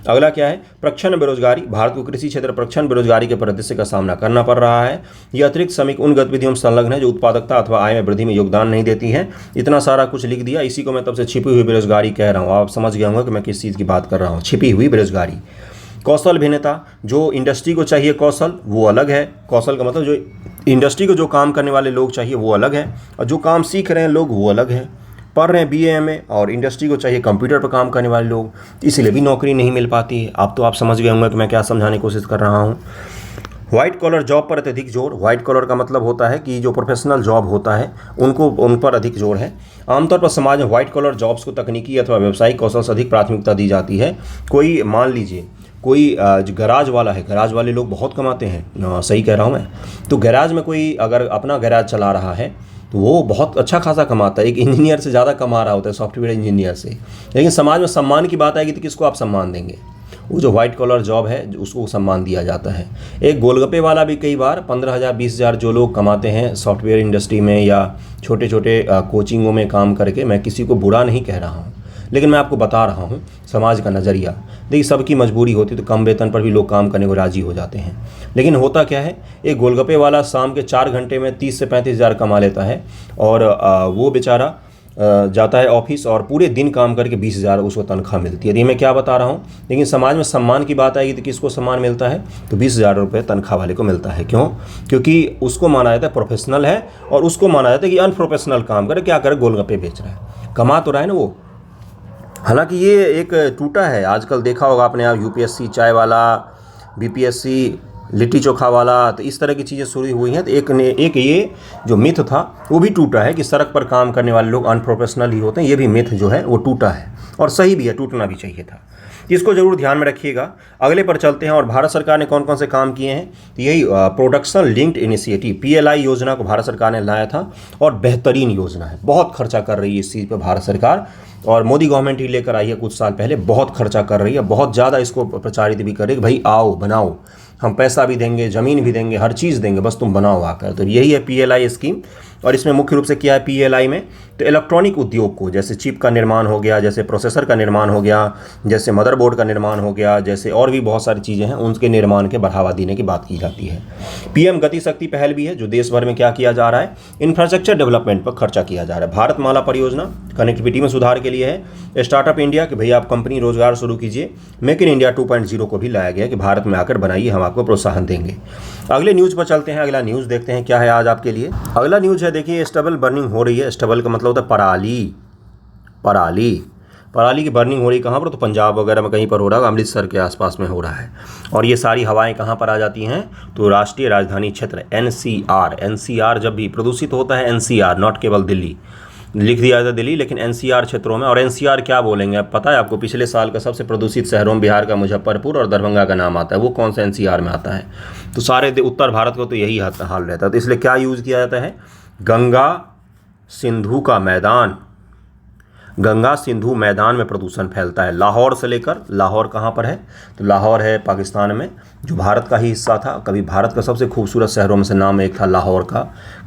अगला क्या है? प्रच्छन्न बेरोजगारी। भारत को कृषि क्षेत्र प्रच्छन्न बेरोजगारी के परिदृश्य का सामना करना पड़ रहा है। ये अतिरिक्त श्रमिक उन गतिविधियों में संलग्न है जो उत्पादकता अथवा आय में वृद्धि में योगदान नहीं देती है। इतना सारा कुछ लिख दिया, इसी को मैं तब से छिपी हुई बेरोजगारी कह रहा हूँ। आप समझ गए होंगे कि मैं किस चीज़ की बात कर रहा हूँ, छिपी हुई बेरोजगारी। कौशल भिन्नता, जो इंडस्ट्री को चाहिए कौशल वो अलग है। कौशल का मतलब जो इंडस्ट्री को जो काम करने वाले लोग चाहिए वो अलग है, और जो काम सीख रहे हैं लोग वो अलग है। पढ़ रहे हैं BA MA, और इंडस्ट्री को चाहिए कंप्यूटर पर काम करने वाले लोग, इसलिए भी नौकरी नहीं मिल पाती है। अब तो आप समझ गए होंगे कि मैं क्या समझाने की कोशिश कर रहा हूँ। व्हाइट कॉलर जॉब पर अत्यधिक जोर। व्हाइट कॉलर का मतलब होता है कि जो प्रोफेशनल जॉब होता है उन पर अधिक जोर है। आमतौर पर समाज में व्हाइट कॉलर जॉब्स को तकनीकी अथवा व्यावसायिक कौशल से अधिक प्राथमिकता दी जाती है। कोई मान लीजिए कोई जो गैराज वाला है, गैराज वाले लोग बहुत कमाते हैं, सही कह रहा हूँ मैं। तो गैराज में कोई अगर अपना गैराज चला रहा है तो वो बहुत अच्छा खासा कमाता है, एक इंजीनियर से ज़्यादा कमा रहा होता है, सॉफ्टवेयर इंजीनियर से। लेकिन समाज में सम्मान की बात आएगी तो किसको आप सम्मान देंगे? वो जो व्हाइट कॉलर जॉब है उसको सम्मान दिया जाता है। एक गोलगप्पे वाला भी कई बार 15,000 20,000 जो लोग कमाते हैं सॉफ्टवेयर इंडस्ट्री में या छोटे छोटे कोचिंगों में काम करके, मैं किसी को बुरा नहीं कह रहा हूँ, लेकिन मैं आपको बता रहा हूँ समाज का नज़रिया। देखिए, सबकी मजबूरी होती है तो कम वेतन पर भी लोग काम करने को राज़ी हो जाते हैं। लेकिन होता क्या है, एक गोलगप्पे वाला शाम के 4 घंटे में 30 से 35,000 कमा लेता है, और वो बेचारा जाता है ऑफिस और पूरे दिन काम करके 20,000 उसको तनख्वाह मिलती है। ये मैं क्या बता रहा हूँ। लेकिन समाज में सम्मान की बात आएगी तो किसको सम्मान मिलता है? तो 20,000 रुपये तनख्वाह वाले को मिलता है। क्यों? क्योंकि उसको माना जाता है प्रोफेशनल है, और उसको माना जाता है कि अनप्रोफेशनल काम करे, क्या करे, गोलगप्पे बेच रहा है, कमा तो रहा है ना वो। हालांकि ये एक टूटा है, आजकल देखा होगा आपने, आप UPSC चाय वाला, BPSC लिट्टी चोखा वाला, तो इस तरह की चीज़ें शुरू हुई हैं। तो एक ये जो मिथ था वो भी टूटा है कि सड़क पर काम करने वाले लोग अनप्रोफेशनल ही होते हैं। ये भी मिथ जो है वो टूटा है, और सही भी है, टूटना भी चाहिए था। इसको ज़रूर ध्यान में रखिएगा। अगले पर चलते हैं। और भारत सरकार ने कौन कौन से काम किए हैं? तो यही प्रोडक्शन लिंक्ड इनिशिएटिव PLI योजना को भारत सरकार ने लाया था, और बेहतरीन योजना है। बहुत खर्चा कर रही है इस चीज़ पर भारत सरकार, और मोदी गवर्नमेंट ही लेकर आई है कुछ साल पहले। बहुत खर्चा कर रही है, बहुत ज़्यादा इसको प्रचारित भी कर रही है कि भाई आओ बनाओ, हम पैसा भी देंगे, ज़मीन भी देंगे, हर चीज़ देंगे, बस तुम बनाओ आकर। तो यही है PLI स्कीम। और इसमें मुख्य रूप से क्या है PLI में? तो इलेक्ट्रॉनिक उद्योग को, जैसे चिप का निर्माण हो गया, जैसे प्रोसेसर का निर्माण हो गया, जैसे मदरबोर्ड का निर्माण हो गया, जैसे और भी बहुत सारी चीज़ें हैं, उनके निर्माण के बढ़ावा देने की बात की जाती है। PM गति शक्ति पहल भी है, जो देश भर में क्या किया जा रहा है, इंफ्रास्ट्रक्चर डेवलपमेंट पर खर्चा किया जा रहा है। भारतमाला परियोजना कनेक्टिविटी में सुधार के लिए है। स्टार्टअप इंडिया कि भैया आप कंपनी रोजगार शुरू कीजिए। मेक इन इंडिया 2.0 को भी लाया गया कि भारत में आकर बनाइए, हम आपको प्रोत्साहन देंगे। अगले न्यूज़ पर चलते हैं। अगला न्यूज़ देखते हैं क्या है आज आपके लिए। अगला न्यूज़ है, देखिए, स्टबल बर्निंग हो रही है। स्टबल का मतलब होता है पराली की बर्निंग हो रही। कहाँ पर? तो पंजाब वगैरह में कहीं पर हो रहा है, अमृतसर के आसपास में हो रहा है। और ये सारी हवाएं कहाँ पर आ जाती हैं? तो राष्ट्रीय राजधानी क्षेत्र NCR जब भी प्रदूषित होता है, NCR, नॉट केवल दिल्ली, लिख दिया था दिल्ली, लेकिन NCR क्षेत्रों में। और NCR क्या बोलेंगे आप, पता है आपको? पिछले साल का सबसे प्रदूषित शहरों में बिहार का मुजफ्फरपुर और दरभंगा का नाम आता है। वो कौन सा NCR में आता है? तो सारे उत्तर भारत को तो यही हाल रहता है। तो इसलिए क्या यूज़ किया जाता है? गंगा सिंधु का मैदान, गंगा सिंधु मैदान में प्रदूषण फैलता है। लाहौर से लेकर, लाहौर कहाँ पर है? तो लाहौर है पाकिस्तान में, जो भारत का ही हिस्सा था। कभी भारत का सबसे खूबसूरत शहरों में से नाम एक था लाहौर का,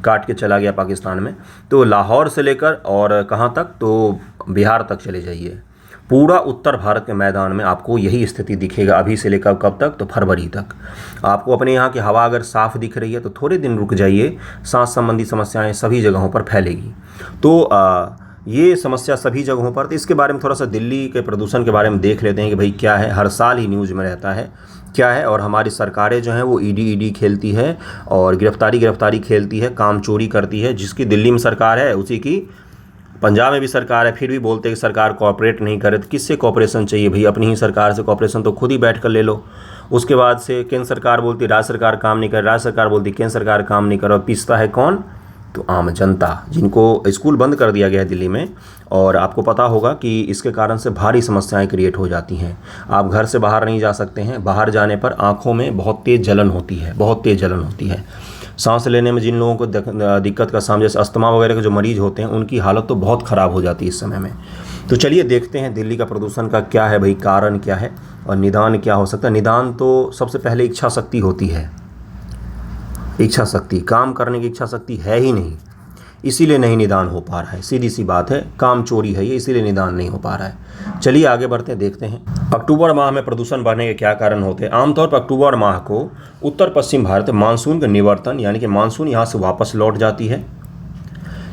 काट के चला गया पाकिस्तान में। तो लाहौर से लेकर और कहाँ तक? तो बिहार तक चले जाइए, पूरा उत्तर भारत के मैदान में आपको यही स्थिति दिखेगा। अभी से लेकर कब तक? तो फरवरी तक। आपको अपने यहाँ की हवा अगर साफ़ दिख रही है तो थोड़े दिन रुक जाइए, सांस संबंधी समस्याएं सभी जगहों पर फैलेगी। तो ये समस्या सभी जगहों पर। तो इसके बारे में थोड़ा सा दिल्ली के प्रदूषण के बारे में देख लेते हैं कि भाई क्या है। हर साल ही न्यूज़ में रहता है क्या है। और हमारी सरकारें जो हैं वो ईडी खेलती है और गिरफ्तारी खेलती है, काम चोरी करती है। जिसकी दिल्ली में सरकार है उसी की पंजाब में भी सरकार है, फिर भी बोलते हैं कि सरकार कोऑपरेट नहीं करे। तो किससे कोऑपरेशन चाहिए भाई? अपनी ही सरकार से कोऑपरेशन तो खुद ही बैठ कर ले लो। उसके बाद से केंद्र सरकार बोलती है राज्य सरकार काम नहीं कर, राज्य सरकार बोलती है केंद्र सरकार काम नहीं कर। और पिसता है कौन? तो आम जनता, जिनको स्कूल बंद कर दिया गया है दिल्ली में। और आपको पता होगा कि इसके कारण से भारी समस्याएं क्रिएट हो जाती हैं। आप घर से बाहर नहीं जा सकते हैं, बाहर जाने पर आँखों में बहुत तेज़ जलन होती है, बहुत तेज़ जलन होती है। सांस लेने में जिन लोगों को दिक्कत का सामना, जैसे अस्थमा वगैरह के जो मरीज़ होते हैं, उनकी हालत तो बहुत ख़राब हो जाती है इस समय में। तो चलिए देखते हैं दिल्ली का प्रदूषण का क्या है भाई, कारण क्या है और निदान क्या हो सकता है। निदान तो सबसे पहले इच्छा शक्ति होती है। इच्छा शक्ति, काम करने की इच्छा शक्ति है ही नहीं। इसीलिए नहीं निदान हो पा रहा है। सीधी सी बात है, काम चोरी है ये, इसीलिए निदान नहीं हो पा रहा है। चलिए आगे बढ़ते हैं, देखते हैं अक्टूबर माह में प्रदूषण बढ़ने के क्या कारण होते हैं। आमतौर पर अक्टूबर माह को उत्तर पश्चिम भारत में मानसून का निवर्तन यानी कि मानसून यहाँ से वापस लौट जाती है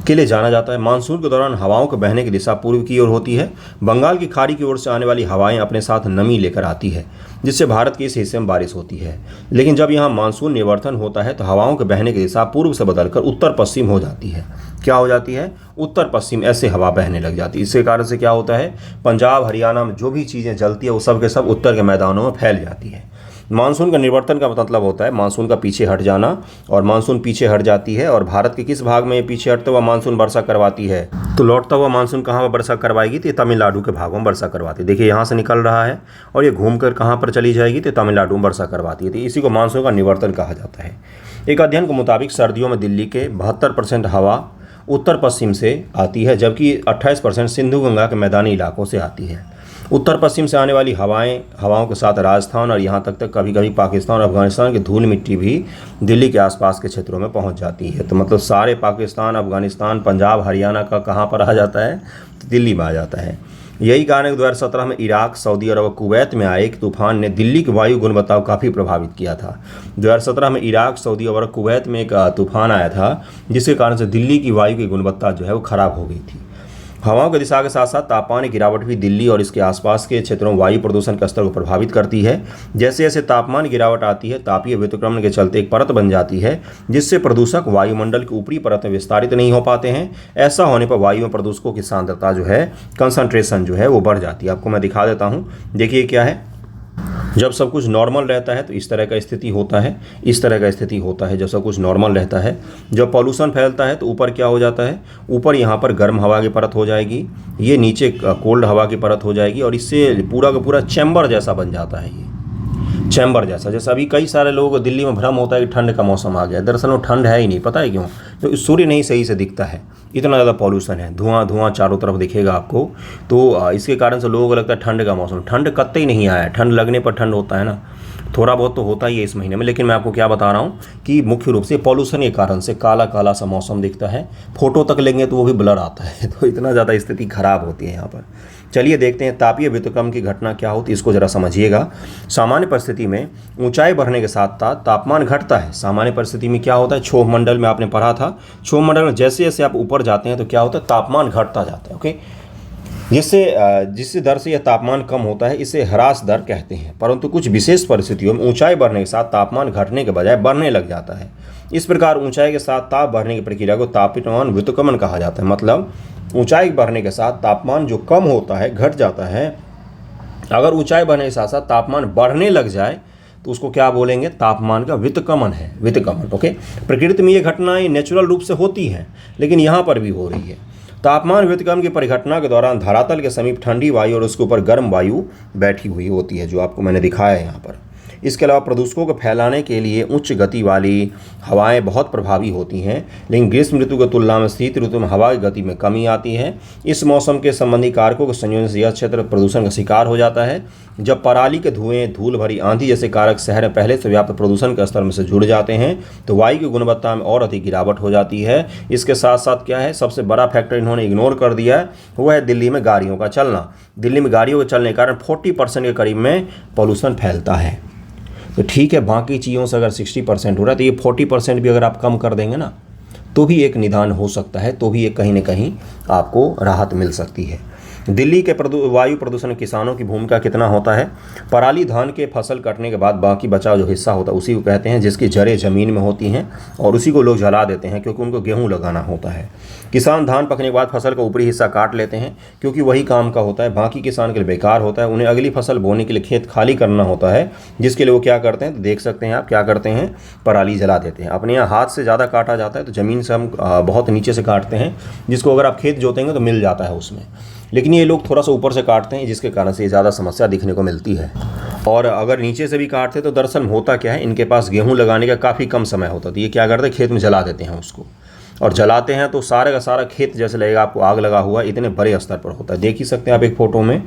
के लिए जाना जाता है। मानसून के दौरान हवाओं के बहने की दिशा पूर्व की ओर होती है। बंगाल की खाड़ी की ओर से आने वाली हवाएं अपने साथ नमी लेकर आती है, जिससे भारत के इस हिस्से में बारिश होती है। लेकिन जब यहाँ मानसून निवर्तन होता है तो हवाओं के बहने की दिशा पूर्व से बदलकर उत्तर पश्चिम हो जाती है। क्या हो जाती है? उत्तर पश्चिम ऐसे हवा बहने लग जाती है। इसके कारण से क्या होता है, पंजाब हरियाणा में जो भी चीज़ें जलती है वो सब के सब उत्तर के मैदानों में फैल जाती है। मानसून का निवर्तन का मतलब होता है मानसून का पीछे हट जाना, और मानसून पीछे हट जाती है और भारत के किस भाग में पीछे हटता हुआ मानसून वर्षा करवाती है, तो लौटता हुआ मानसून कहाँ पर वर्षा करवाएगी, तो तमिलनाडु के भागों में वर्षा करवाती है। देखिए यहाँ से निकल रहा है और ये घूमकर कहाँ पर चली जाएगी, तो तमिलनाडु में वर्षा करवाती है। तो इसी को मानसून का निवर्तन कहा जाता है। एक अध्ययन के मुताबिक सर्दियों में दिल्ली के 72% हवा उत्तर पश्चिम से आती है, जबकि 28% सिंधु गंगा के मैदानी इलाकों से आती है। उत्तर पश्चिम से आने वाली हवाओं के साथ राजस्थान और यहाँ तक कभी कभी पाकिस्तान और अफगानिस्तान की धूल मिट्टी भी दिल्ली के आसपास के क्षेत्रों में पहुँच जाती है। तो मतलब सारे पाकिस्तान, अफगानिस्तान, पंजाब, हरियाणा का कहाँ पर आ जाता है, तो दिल्ली में आ जाता है। यही कारण है 2017 में इराक, सऊदी अरब और कुवैत में आए एक तूफान ने दिल्ली की वायु गुणवत्ता को काफ़ी प्रभावित किया था। 2017 में इराक, सऊदी अरब और कुवैत में एक तूफान आया था, जिसके कारण से दिल्ली की वायु की गुणवत्ता जो है वो खराब हो गई थी। हवाओं की दिशा के साथ साथ तापमान की गिरावट भी दिल्ली और इसके आसपास के क्षेत्रों में वायु प्रदूषण के स्तर को प्रभावित करती है। जैसे जैसे तापमान की गिरावट आती है, तापीय व्युत्क्रमण के चलते एक परत बन जाती है, जिससे प्रदूषक वायुमंडल की ऊपरी परत में विस्तारित नहीं हो पाते हैं। ऐसा होने पर वायु में प्रदूषकों की सांद्रता जो है, कंसंट्रेशन जो है वो बढ़ जाती है। आपको मैं दिखा देता हूँ, देखिए क्या है। जब सब कुछ नॉर्मल रहता है तो इस तरह का स्थिति होता है, इस तरह का स्थिति होता है जब सब कुछ नॉर्मल रहता है। जब पॉल्यूशन फैलता है तो ऊपर क्या हो जाता है, ऊपर यहाँ पर गर्म हवा की परत हो जाएगी, ये नीचे कोल्ड हवा की परत हो जाएगी, और इससे पूरा का पूरा चैम्बर जैसा बन जाता है। ये चैम्बर जैसा, जैसे अभी कई सारे लोगों को दिल्ली में भ्रम होता है कि ठंड का मौसम आ गया, दरअसल वो ठंड है ही नहीं। पता है क्यों? तो सूर्य नहीं सही से दिखता है, इतना ज़्यादा पॉल्यूशन है, धुआं धुआं चारों तरफ दिखेगा आपको। तो इसके कारण से लोगों को लगता है ठंड का मौसम, ठंड कतई नहीं आया है। ठंड लगने पर ठंड होता है ना, थोड़ा बहुत तो होता ही है इस महीने में। लेकिन मैं आपको क्या बता रहा हूँ कि मुख्य रूप से पॉल्यूशन के कारण से काला काला सा मौसम दिखता है। फोटो तक लेंगे तो वो भी ब्लर आता है, तो इतना ज़्यादा स्थिति खराब होती है यहाँ पर। चलिए देखते हैं तापीय व्युत्क्रमण की घटना क्या होती है, इसको जरा समझिएगा। सामान्य परिस्थिति में ऊंचाई बढ़ने के साथ साथ तापमान घटता है। सामान्य परिस्थिति में क्या होता है, क्षोभ मंडल में आपने पढ़ा था, क्षोभ मंडल में जैसे जैसे आप ऊपर जाते हैं तो क्या होता है, तापमान घटता जाता है। ओके, जिससे दर से यह तापमान कम होता है, इसे ह्रास दर कहते हैं। परंतु कुछ विशेष परिस्थितियों में ऊंचाई बढ़ने के साथ तापमान घटने के बजाय बढ़ने लग जाता है। इस प्रकार ऊंचाई के साथ ताप बढ़ने की प्रक्रिया को तापमान व्युत्क्रमण कहा जाता है। मतलब ऊंचाई बढ़ने के साथ तापमान जो कम होता है, घट जाता है। अगर ऊंचाई बढ़ने के साथ साथ तापमान बढ़ने लग जाए तो उसको क्या बोलेंगे, तापमान का व्युत्क्रमण है, व्युत्क्रमण। ओके, प्रकृति में ये घटनाएं नेचुरल रूप से होती हैं, लेकिन यहाँ पर भी हो रही है। तापमान व्युत्क्रमण की परिघटना के दौरान धरातल के समीप ठंडी वायु और उसके ऊपर गर्म वायु बैठी हुई होती है, जो आपको मैंने दिखाया है यहाँ पर। इसके अलावा प्रदूषकों को फैलाने के लिए उच्च गति वाली हवाएं बहुत प्रभावी होती हैं, लेकिन ग्रीष्म ऋतु की तुलना में शीत ऋतु में हवा की गति में कमी आती है। इस मौसम के संबंधी कारकों के संयोजन से यह क्षेत्र प्रदूषण का शिकार हो जाता है। जब पराली के धुएं, धूल भरी आंधी जैसे कारक शहर में पहले से व्याप्त प्रदूषण के स्तर में से जुड़ जाते हैं तो वायु की गुणवत्ता में और अधिक गिरावट हो जाती है। इसके साथ साथ क्या है, सबसे बड़ा फैक्टर इन्होंने इग्नोर कर दिया है, वो है दिल्ली में गाड़ियों का चलना। दिल्ली में गाड़ियों के चलने के कारण 40% के करीब में पॉल्यूशन फैलता है। तो ठीक है, बाकी चीज़ों से अगर 60% हो रहा है तो ये 40% भी अगर आप कम कर देंगे ना तो भी एक निदान हो सकता है, तो भी एक कहीं ना कहीं आपको राहत मिल सकती है। दिल्ली के वायु प्रदूषण में किसानों की भूमिका कितना होता है। पराली धान के फसल कटने के बाद बाकी बचा जो हिस्सा होता है उसी को कहते हैं, जिसकी जड़ें ज़मीन में होती हैं, और उसी को लोग जला देते हैं क्योंकि उनको गेहूं लगाना होता है। किसान धान पकने के बाद फसल का ऊपरी हिस्सा काट लेते हैं क्योंकि वही काम का होता है, बाकी किसान के लिए बेकार होता है। उन्हें अगली फसल बोने के लिए खेत खाली करना होता है, जिसके लिए वो क्या करते हैं, तो देख सकते हैं आप क्या करते हैं, पराली जला देते हैं। अपने यहाँ हाथ से ज़्यादा काटा जाता है तो ज़मीन से हम बहुत नीचे से काटते हैं, जिसको अगर आप खेत जोतेंगे तो मिल जाता है उसमें। लेकिन ये लोग थोड़ा सा ऊपर से काटते हैं, जिसके कारण से ये ज़्यादा समस्या दिखने को मिलती है। और अगर नीचे से भी काटते तो दरअसल होता क्या है, इनके पास गेहूं लगाने का काफ़ी कम समय होता, तो ये क्या करते हैं, खेत में जला देते हैं उसको। और जलाते हैं तो सारे का सारा खेत जैसे लगेगा आपको आग लगा हुआ, इतने बड़े स्तर पर होता है। देख ही सकते हैं आप एक फ़ोटो में।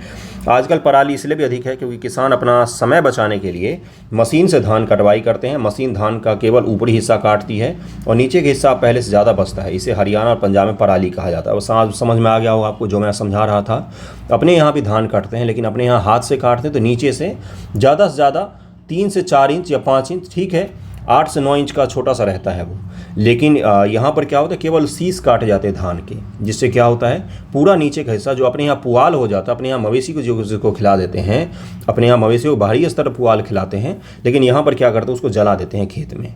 आजकल पराली इसलिए भी अधिक है क्योंकि किसान अपना समय बचाने के लिए मशीन से धान कटवाई करते हैं। मशीन धान का केवल ऊपरी हिस्सा काटती है और नीचे का हिस्सा पहले से ज़्यादा बचता है। इसे हरियाणा और पंजाब में पराली कहा जाता है। वो समझ में आ गया होगा आपको जो मैं समझा रहा था। अपने यहाँ भी धान काटते हैं, लेकिन अपने यहाँ हाथ से काटते हैं तो नीचे से ज़्यादा 3 से 4 इंच या 5 इंच, ठीक है, 8 से 9 इंच का छोटा सा रहता है वो। लेकिन यहाँ पर क्या होता है, केवल शीश काटे जाते हैं धान के, जिससे क्या होता है पूरा नीचे का हिस्सा जो अपने यहाँ पुआल हो जाता है, अपने यहाँ मवेशी को जिसको खिला देते हैं, अपने यहाँ मवेशी को बाहरी स्तर पर पुआल खिलाते हैं, लेकिन यहाँ पर क्या करते हैं उसको जला देते हैं खेत में।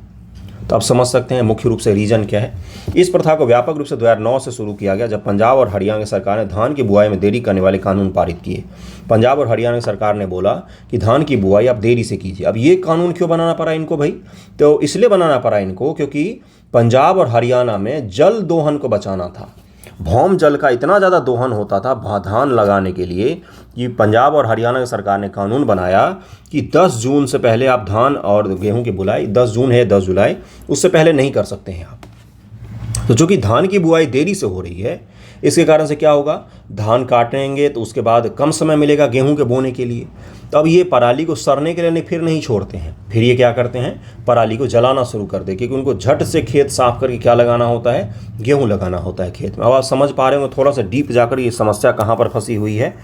तो आप समझ सकते हैं मुख्य रूप से रीजन क्या है। इस प्रथा को व्यापक रूप से 2009 से शुरू किया गया, जब पंजाब और हरियाणा की सरकार ने धान की बुआई में देरी करने वाले कानून पारित किए। पंजाब और हरियाणा की सरकार ने बोला कि धान की बुआई आप देरी से कीजिए। अब ये कानून क्यों बनाना पड़ा इनको भाई? तो इसलिए बनाना पड़ा इनको क्योंकि पंजाब और हरियाणा में जल दोहन को बचाना था। भौम जल का इतना ज़्यादा दोहन होता था धान लगाने के लिए कि पंजाब और हरियाणा की सरकार ने कानून बनाया कि 10 जून से पहले आप धान और गेहूं की बुआई, 10 जून है 10 जुलाई, उससे पहले नहीं कर सकते हैं आप। तो चूँकि धान की बुआई देरी से हो रही है, इसके कारण से क्या होगा, धान काटेंगे तो उसके बाद कम समय मिलेगा गेहूं के बोने के लिए। तो अब ये पराली को सड़ने के लिए फिर नहीं छोड़ते हैं, फिर ये क्या करते हैं, पराली को जलाना शुरू कर दे, क्योंकि उनको झट से खेत साफ करके क्या लगाना होता है, गेहूं लगाना होता है खेत में। अब आप समझ पा रहे हो थोड़ा सा डीप जाकर ये समस्या कहाँ पर फंसी हुई है।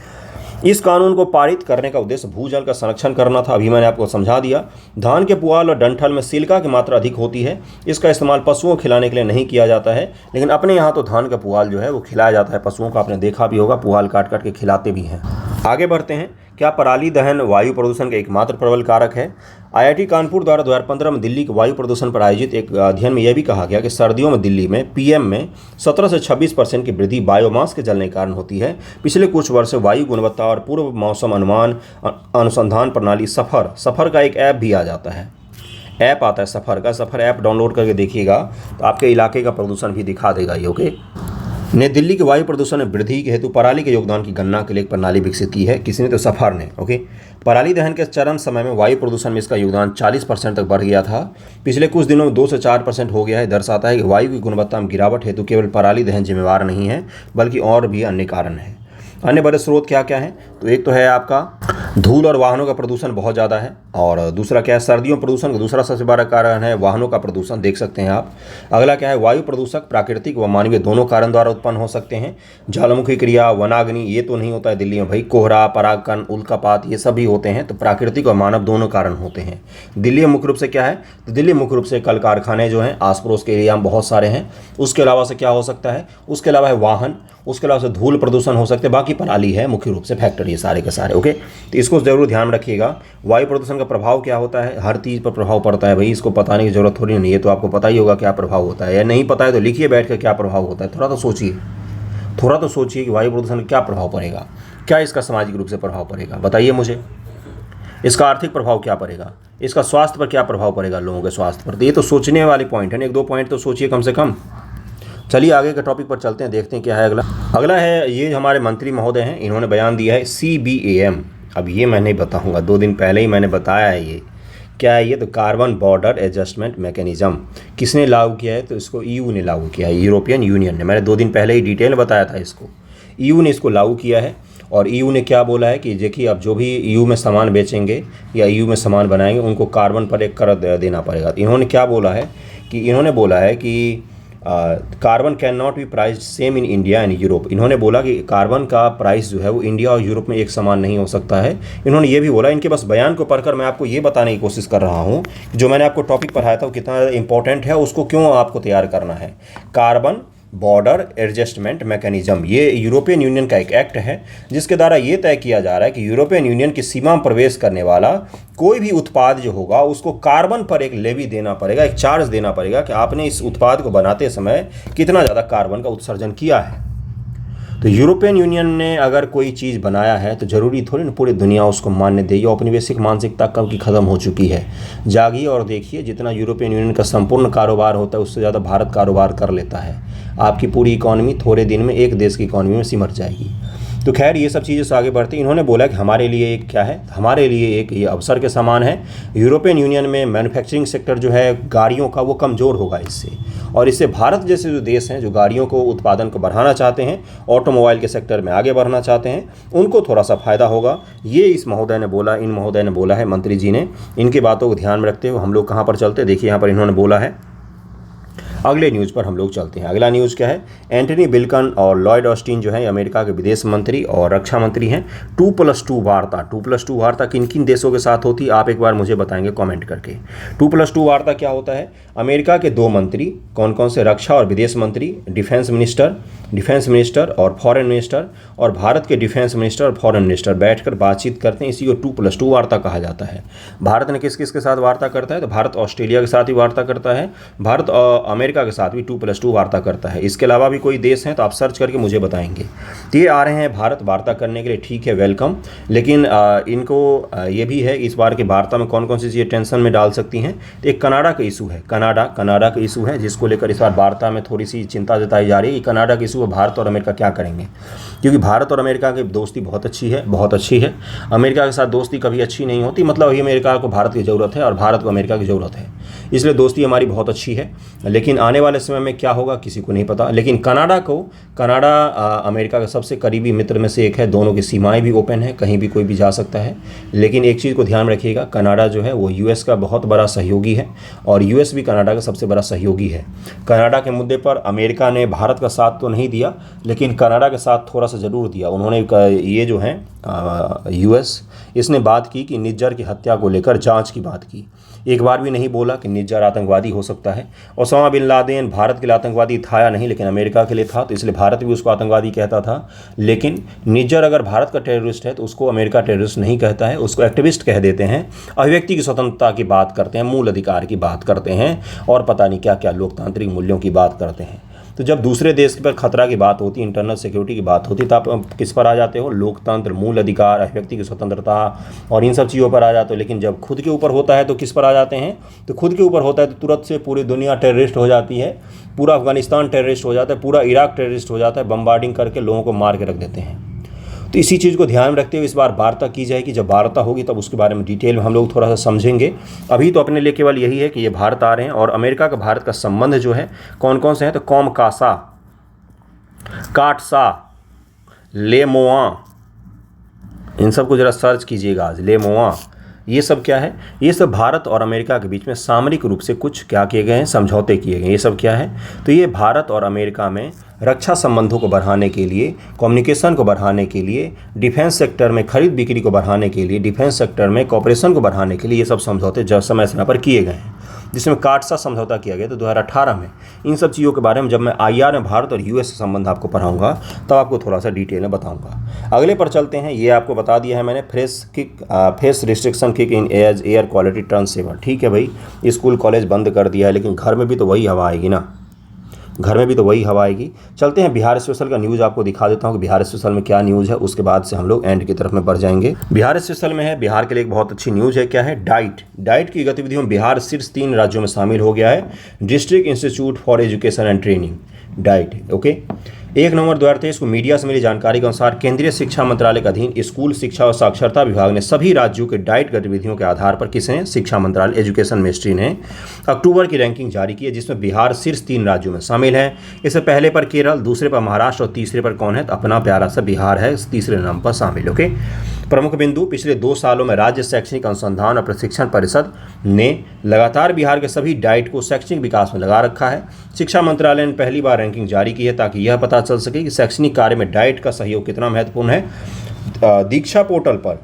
इस कानून को पारित करने का उद्देश्य भूजल का संरक्षण करना था। अभी मैंने आपको समझा दिया। धान के पुआल और डंठल में सिलिका की मात्रा अधिक होती है, इसका इस्तेमाल पशुओं को खिलाने के लिए नहीं किया जाता है, लेकिन अपने यहाँ तो धान का पुआल जो है वो खिलाया जाता है पशुओं को। आपने देखा भी होगा, पुआल काट काट के खिलाते भी हैं। आगे बढ़ते हैं। क्या पराली दहन वायु प्रदूषण का एकमात्र प्रबल कारक है? IIT कानपुर द्वारा 2015 में दिल्ली के वायु प्रदूषण पर आयोजित एक अध्ययन में यह भी कहा गया कि सर्दियों में दिल्ली में PM में 17 से 26% की वृद्धि बायोमास के जलने के कारण होती है। पिछले कुछ वर्ष से वायु गुणवत्ता और पूर्व मौसम अनुमान अनुसंधान प्रणाली सफ़र का एक ऐप भी आ जाता है, ऐप आता है सफ़र ऐप डाउनलोड करके देखिएगा तो आपके इलाके का प्रदूषण भी दिखा देगा ये। ओके, ने दिल्ली के वायु प्रदूषण में वृद्धि के हेतु पराली के योगदान की गणना के लिए एक प्रणाली विकसित की है। किसी ने तो सफ़र ने। ओके, पराली दहन के चरम समय में वायु प्रदूषण में इसका योगदान 40% तक बढ़ गया था। पिछले कुछ दिनों में 2 से 4% हो गया है। दर्शाता है कि वायु की गुणवत्ता में गिरावट हेतु केवल पराली दहन जिम्मेवार नहीं है, बल्कि और भी अन्य कारण हैं। अन्य बड़े स्रोत क्या क्या हैं? तो एक तो है आपका धूल और वाहनों का प्रदूषण बहुत ज़्यादा है, और दूसरा क्या है, सर्दियों प्रदूषण का दूसरा सबसे बड़ा कारण है वाहनों का प्रदूषण, देख सकते हैं आप। अगला क्या है, वायु प्रदूषक प्राकृतिक व मानवीय दोनों कारण द्वारा उत्पन्न हो सकते हैं। ज्वालामुखी क्रिया, वनाग्नि, ये तो नहीं होता है दिल्ली में भाई। कोहरा, परागकण, उल्कापात, ये सभी होते हैं। तो प्राकृतिक और मानव दोनों कारण होते हैं। दिल्ली में मुख्य रूप से क्या है, तो दिल्ली मुख्य रूप से कल कारखाने जो हैं आस पड़ोस के एरिया में बहुत सारे हैं। उसके अलावा से क्या हो सकता है, उसके अलावा है वाहन, उसके अलावा से धूल प्रदूषण हो सकते हैं। बाकी पराली है मुख्य रूप से फैक्टरी सारे के सारे। ओके, तो इसको ज़रूर ध्यान रखिएगा। वायु प्रदूषण का प्रभाव क्या होता है, हर चीज़ पर प्रभाव पड़ता है भाई, इसको बताने की जरूरत थोड़ी नहीं है। तो आपको पता ही होगा क्या प्रभाव होता है, या नहीं पता है तो लिखिए बैठ कर क्या प्रभाव होता है। थोड़ा तो सोचिए कि वायु प्रदूषण का क्या प्रभाव पड़ेगा, क्या इसका सामाजिक रूप से प्रभाव पड़ेगा, बताइए मुझे। इसका आर्थिक प्रभाव क्या पड़ेगा, इसका स्वास्थ्य पर क्या प्रभाव पड़ेगा, लोगों के स्वास्थ्य पर। तो ये तो सोचने वाले पॉइंट है, 1-2 पॉइंट तो सोचिए कम से कम। चलिए आगे के टॉपिक पर चलते हैं, देखते हैं क्या है अगला है ये हमारे मंत्री महोदय हैं, इन्होंने बयान दिया है CBAM। अब ये मैं नहीं बताऊंगा, 2 दिन पहले ही मैंने बताया है। ये क्या है, ये तो कार्बन बॉर्डर एडजस्टमेंट मैकेनिज्म। किसने लागू किया है, तो इसको EU ने लागू किया है, यूरोपियन यूनियन ने। मैंने 2 दिन पहले ही डिटेल बताया था इसको। EU ने इसको लागू किया है, और EU ने क्या बोला है कि देखिए अब जो भी EU में सामान बेचेंगे या EU में सामान बनाएंगे उनको कार्बन पर एक कर देना पड़ेगा। तो इन्होंने क्या बोला है कि carbon can not be price same in India and Europe. इन्होंने बोला कि कार्बन का प्राइस जो है वो इंडिया और यूरोप में एक समान नहीं हो सकता है। इन्होंने ये भी बोला, इनके बस बयान को पढ़कर मैं आपको ये बताने की कोशिश कर रहा हूँ जो मैंने आपको टॉपिक पढ़ाया था वो कितना इंपॉर्टेंट है, उसको क्यों आपको तैयार करना है। कार्बन बॉर्डर एडजस्टमेंट मैकेनिज्म, ये यूरोपियन यूनियन का एक एक्ट है जिसके द्वारा ये तय किया जा रहा है कि यूरोपियन यूनियन की सीमा में प्रवेश करने वाला कोई भी उत्पाद जो होगा उसको कार्बन पर एक लेवी देना पड़ेगा, एक चार्ज देना पड़ेगा कि आपने इस उत्पाद को बनाते समय कितना ज़्यादा कार्बन का उत्सर्जन किया है। तो यूरोपियन यूनियन ने अगर कोई चीज़ बनाया है तो ज़रूरी थोड़ी ना पूरी दुनिया उसको मान्य देगी। औपनिवेशिक मानसिकता कब की ख़त्म हो चुकी है। जागिए और देखिए, जितना यूरोपियन यूनियन का संपूर्ण कारोबार होता है उससे ज़्यादा भारत कारोबार कर लेता है। आपकी पूरी इकॉनमी थोड़े दिन में एक देश की इकॉनमी में सिमट जाएगी। तो खैर ये सब चीज़ें से आगे बढ़ती, इन्होंने बोला कि हमारे लिए एक क्या है, हमारे लिए एक ये अवसर के समान है। यूरोपियन यूनियन में मैन्युफैक्चरिंग सेक्टर जो है गाड़ियों का वो कमज़ोर होगा इससे, और इससे भारत जैसे जो देश हैं जो गाड़ियों को उत्पादन को बढ़ाना चाहते हैं, ऑटोमोबाइल के सेक्टर में आगे बढ़ना चाहते हैं, उनको थोड़ा सा फायदा होगा। ये इस महोदय ने बोला, इन महोदय ने बोला है, मंत्री जी ने। इनकी बातों को ध्यान में रखते हुए हम लोग कहाँ पर चलते हैं, देखिए यहाँ पर इन्होंने बोला है। अगले न्यूज़ पर हम लोग चलते हैं। अगला न्यूज़ क्या है, एंटनी ब्लिंकन और लॉयड ऑस्टिन जो है अमेरिका के विदेश मंत्री और रक्षा मंत्री हैं। 2+2 वार्ता, 2+2 वार्ता किन किन देशों के साथ होती है आप एक बार मुझे बताएंगे कमेंट करके। 2+2 वार्ता क्या होता है, अमेरिका के 2 मंत्री, कौन कौन से, रक्षा और विदेश मंत्री, डिफेंस मिनिस्टर और फॉरेन मिनिस्टर, और भारत के डिफेंस मिनिस्टर और फॉरेन मिनिस्टर बैठकर बातचीत करते हैं। इसी को 2+2 वार्ता कहा जाता है। भारत ने किस किस के साथ वार्ता करता है, तो भारत ऑस्ट्रेलिया के साथ भी वार्ता करता है, भारत अमेरिका के साथ भी 2+2 वार्ता करता है। इसके अलावा भी कोई देश हैं तो आप सर्च करके मुझे बताएंगे। तो ये आ रहे हैं भारत वार्ता करने के लिए, ठीक है, वेलकम। लेकिन इनको ये भी है इस बार की वार्ता में कौन कौन सी चीज़ें टेंशन में डाल सकती हैं। तो एक कनाडा का इशू है, कनाडा का इशू है, जिसको लेकर इस बार वार्ता में थोड़ी सी चिंता जताई जा रही है कि कनाडा का इशू है, भारत और अमेरिका क्या करेंगे। क्योंकि भारत और अमेरिका की दोस्ती बहुत अच्छी है। अमेरिका के साथ दोस्ती कभी अच्छी नहीं होती, मतलब ये अमेरिका को भारत की ज़रूरत है और भारत को अमेरिका की ज़रूरत है, इसलिए दोस्ती हमारी बहुत अच्छी है। लेकिन आने वाले समय में क्या होगा किसी को नहीं पता। लेकिन कनाडा अमेरिका का सबसे करीबी मित्र में से एक है, दोनों की सीमाएं भी ओपन है, कहीं भी कोई भी जा सकता है। लेकिन एक चीज़ को ध्यान में रखिएगा, कनाडा जो है वो यूएस का बहुत बड़ा सहयोगी है और यूएस भी कनाडा का सबसे बड़ा सहयोगी है। कनाडा के मुद्दे पर अमेरिका ने भारत का साथ तो नहीं दिया, लेकिन कनाडा के साथ थोड़ा सा ज़रूर दिया उन्होंने। ये जो है यूएस, इसने बात की कि निज्जर की हत्या को लेकर जांच की बात की। एक बार भी नहीं बोला कि निज्जर आतंकवादी हो सकता है। ओसामा बिन लादेन भारत के लिए आतंकवादी था या नहीं, लेकिन अमेरिका के लिए था, तो इसलिए भारत भी उसको आतंकवादी कहता था। लेकिन निज्जर अगर भारत का टेररिस्ट है तो उसको अमेरिका टेररिस्ट नहीं कहता है, उसको एक्टिविस्ट कह देते हैं। अभिव्यक्ति की स्वतंत्रता की बात करते हैं, मूल अधिकार की बात करते हैं और पता नहीं क्या क्या लोकतांत्रिक मूल्यों की बात करते हैं। तो जब दूसरे देश पर खतरा की बात होती है, इंटरनल सिक्योरिटी की बात होती है, तो आप किस पर आ जाते हो, लोकतंत्र, मूल अधिकार, अभिव्यक्ति की स्वतंत्रता और इन सब चीज़ों पर आ जाते हो। लेकिन जब खुद के ऊपर होता है तो किस पर आ जाते हैं, तो खुद के ऊपर होता है तो तुरंत से पूरी दुनिया टेररिस्ट हो जाती है, पूरा अफगानिस्तान टेररिस्ट हो जाता है, पूरा इराक टेररिस्ट हो जाता है, बम्बार्डिंग करके लोगों को मार के रख देते हैं। तो इसी चीज़ को ध्यान में रखते हुए इस बार वार्ता की जाएगी। जब वार्ता होगी तब उसके बारे में डिटेल में हम लोग थोड़ा सा समझेंगे। अभी तो अपने लिए केवल यही है कि ये भारत आ रहे हैं और अमेरिका का भारत का संबंध जो है कौन कौन से हैं, तो कॉम कासा, काटसा, लेमोआ, इन सब को जरा सर्च कीजिएगा आज, लेमोआ, ये सब क्या है, ये सब भारत और अमेरिका के बीच में सामरिक रूप से कुछ क्या किए गए हैं, समझौते किए गए। ये सब क्या है, तो ये भारत और अमेरिका में रक्षा संबंधों को बढ़ाने के लिए, कम्युनिकेशन को बढ़ाने के लिए, डिफेंस सेक्टर में खरीद बिक्री को बढ़ाने के लिए, डिफेंस सेक्टर में कॉपरेशन को बढ़ाने के लिए ये सब समझौते समय समय पर किए गए हैं, जिसमें काटसा समझौता किया गया था 2018 में। इन सब चीज़ों के बारे में जब मैं IR में भारत और US संबंध आपको पढ़ाऊंगा तब आपको थोड़ा सा डिटेल में बताऊंगा। अगले पर चलते हैं। ये आपको बता दिया है मैंने, face restriction kick in as air quality turn severe. ठीक है भाई, स्कूल कॉलेज बंद कर दिया है, लेकिन घर में भी तो वही हवा आएगी ना, चलते हैं बिहार स्पेशल का न्यूज़ आपको दिखा देता हूँ कि बिहार स्पेशल में क्या न्यूज़ है, उसके बाद से हम लोग एंड की तरफ में बढ़ जाएंगे। बिहार स्पेशल में है, बिहार के लिए एक बहुत अच्छी न्यूज़ है। क्या है, डाइट की गतिविधियों में बिहार शीर्ष 3 राज्यों में शामिल हो गया है। District institute for education and training, diet, okay. 1 नवंबर 2023 को मीडिया से मिली जानकारी के अनुसार केंद्रीय शिक्षा मंत्रालय के अधीन स्कूल शिक्षा और साक्षरता विभाग ने सभी राज्यों के डाइट गतिविधियों के आधार पर किसने, शिक्षा मंत्रालय, एजुकेशन मिनिस्ट्री ने अक्टूबर की रैंकिंग जारी की है, जिसमें बिहार शीर्ष 3 राज्यों में शामिल है। इससे पहले पर केरल, दूसरे पर महाराष्ट्र और तीसरे पर कौन है, तो अपना प्यारा सा बिहार है तीसरे नाम पर शामिल, ओके। प्रमुख बिंदु, पिछले 2 सालों में राज्य शैक्षणिक अनुसंधान और प्रशिक्षण परिषद ने लगातार बिहार के सभी डाइट को शैक्षणिक विकास में लगा रखा है। शिक्षा मंत्रालय ने पहली बार रैंकिंग जारी की है ताकि यह पता चल सके कि शैक्षणिक कार्य में डाइट का सहयोग कितना महत्वपूर्ण है। दीक्षा पोर्टल पर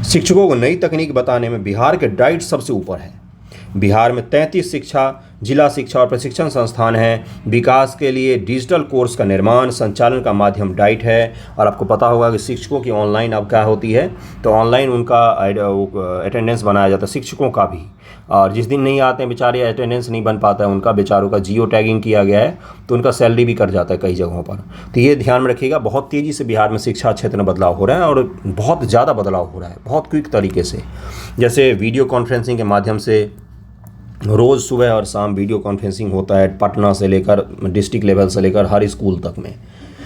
शिक्षकों को नई तकनीक बताने में बिहार के डाइट सबसे ऊपर है। बिहार में 33 जिला शिक्षा और प्रशिक्षण संस्थान हैं। विकास के लिए डिजिटल कोर्स का निर्माण, संचालन का माध्यम डाइट है। और आपको पता होगा कि शिक्षकों की ऑनलाइन अब क्या होती है, तो ऑनलाइन उनका अटेंडेंस बनाया जाता है, शिक्षकों का भी। और जिस दिन नहीं आते हैं बेचारे, अटेंडेंस नहीं बन पाता है उनका, बेचारों का जियो टैगिंग किया गया है तो उनका सैलरी भी कट जाता है कई जगहों पर। तो ये ध्यान में रखिएगा। बहुत तेज़ी से बिहार में शिक्षा क्षेत्र में बदलाव हो रहा है और बहुत ज़्यादा बदलाव हो रहा है, बहुत क्विक तरीके से। जैसे वीडियो कॉन्फ्रेंसिंग के माध्यम से रोज़ सुबह और शाम वीडियो कॉन्फ्रेंसिंग होता है, पटना से लेकर डिस्ट्रिक्ट लेवल से लेकर हर स्कूल तक में।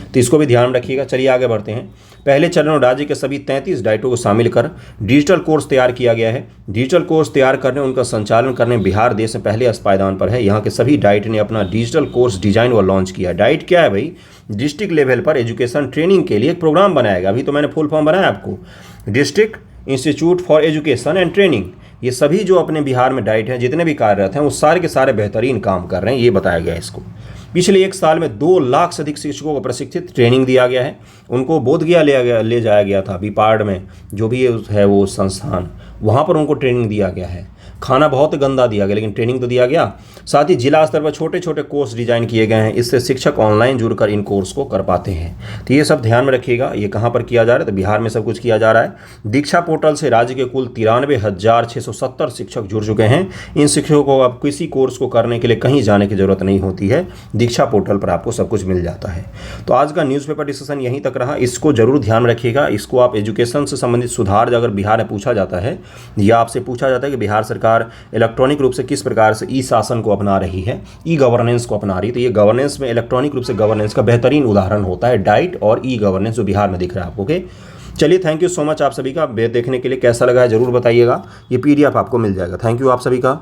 तो इसको भी ध्यान रखिएगा। चलिए आगे बढ़ते हैं। पहले चरण में राज्य के सभी 33 डाइटों को शामिल कर डिजिटल कोर्स तैयार किया गया है। डिजिटल कोर्स तैयार करने, उनका संचालन करने बिहार देश में पहले पायदान पर है। यहाँ के सभी डाइट ने अपना डिजिटल कोर्स डिजाइन व लॉन्च किया। डाइट क्या है भाई? डिस्ट्रिक्ट लेवल पर एजुकेशन ट्रेनिंग के लिए एक प्रोग्राम बनाएगा। अभी तो मैंने फुल फॉर्म बनाया आपको, district institute for education and training. ये सभी जो अपने बिहार में डाइट हैं, जितने भी कार्यरत हैं, वो सारे के सारे बेहतरीन काम कर रहे हैं, ये बताया गया है इसको। पिछले 1 साल में 2 लाख से अधिक शिक्षकों को प्रशिक्षित ट्रेनिंग दिया गया है। उनको बोधगया ले जाया गया था, बीपाड में जो भी है वो संस्थान, वहाँ पर उनको ट्रेनिंग दिया गया है। खाना बहुत गंदा दिया गया, लेकिन ट्रेनिंग तो दिया गया। साथ ही जिला स्तर पर छोटे छोटे कोर्स डिजाइन किए गए हैं। इससे शिक्षक ऑनलाइन जुड़कर इन कोर्स को कर पाते हैं। तो ये सब ध्यान में रखिएगा। ये कहाँ पर किया जा रहा है? तो बिहार में सब कुछ किया जा रहा है। दीक्षा पोर्टल से राज्य के कुल 93,670 शिक्षक जुड़ चुके हैं। इन शिक्षकों को अब किसी कोर्स को करने के लिए कहीं जाने की जरूरत नहीं होती है। दीक्षा पोर्टल पर आपको सब कुछ मिल जाता है। तो आज का न्यूज़पेपर डिस्कशन यहीं तक रहा। इसको जरूर ध्यान में रखिएगा। इसको आप एजुकेशन से संबंधित सुधार अगर बिहार में पूछा जाता है या आपसे पूछा जाता है कि बिहार सरकार इलेक्ट्रॉनिक रूप से किस प्रकार से ई शासन को अपना रही है, ई गवर्नेंस को अपना रही है, तो ये गवर्नेंस में इलेक्ट्रॉनिक रूप से गवर्नेंस का बेहतरीन उदाहरण होता है डाइट और ई गवर्नेंस, जो बिहार में दिख रहा है आपको। ओके, चलिए थैंक यू सो मच आप सभी का। देखने के लिए कैसा लगा है जरूर बताइएगा। ये PDF आपको मिल जाएगा। थैंक यू आप सभी का।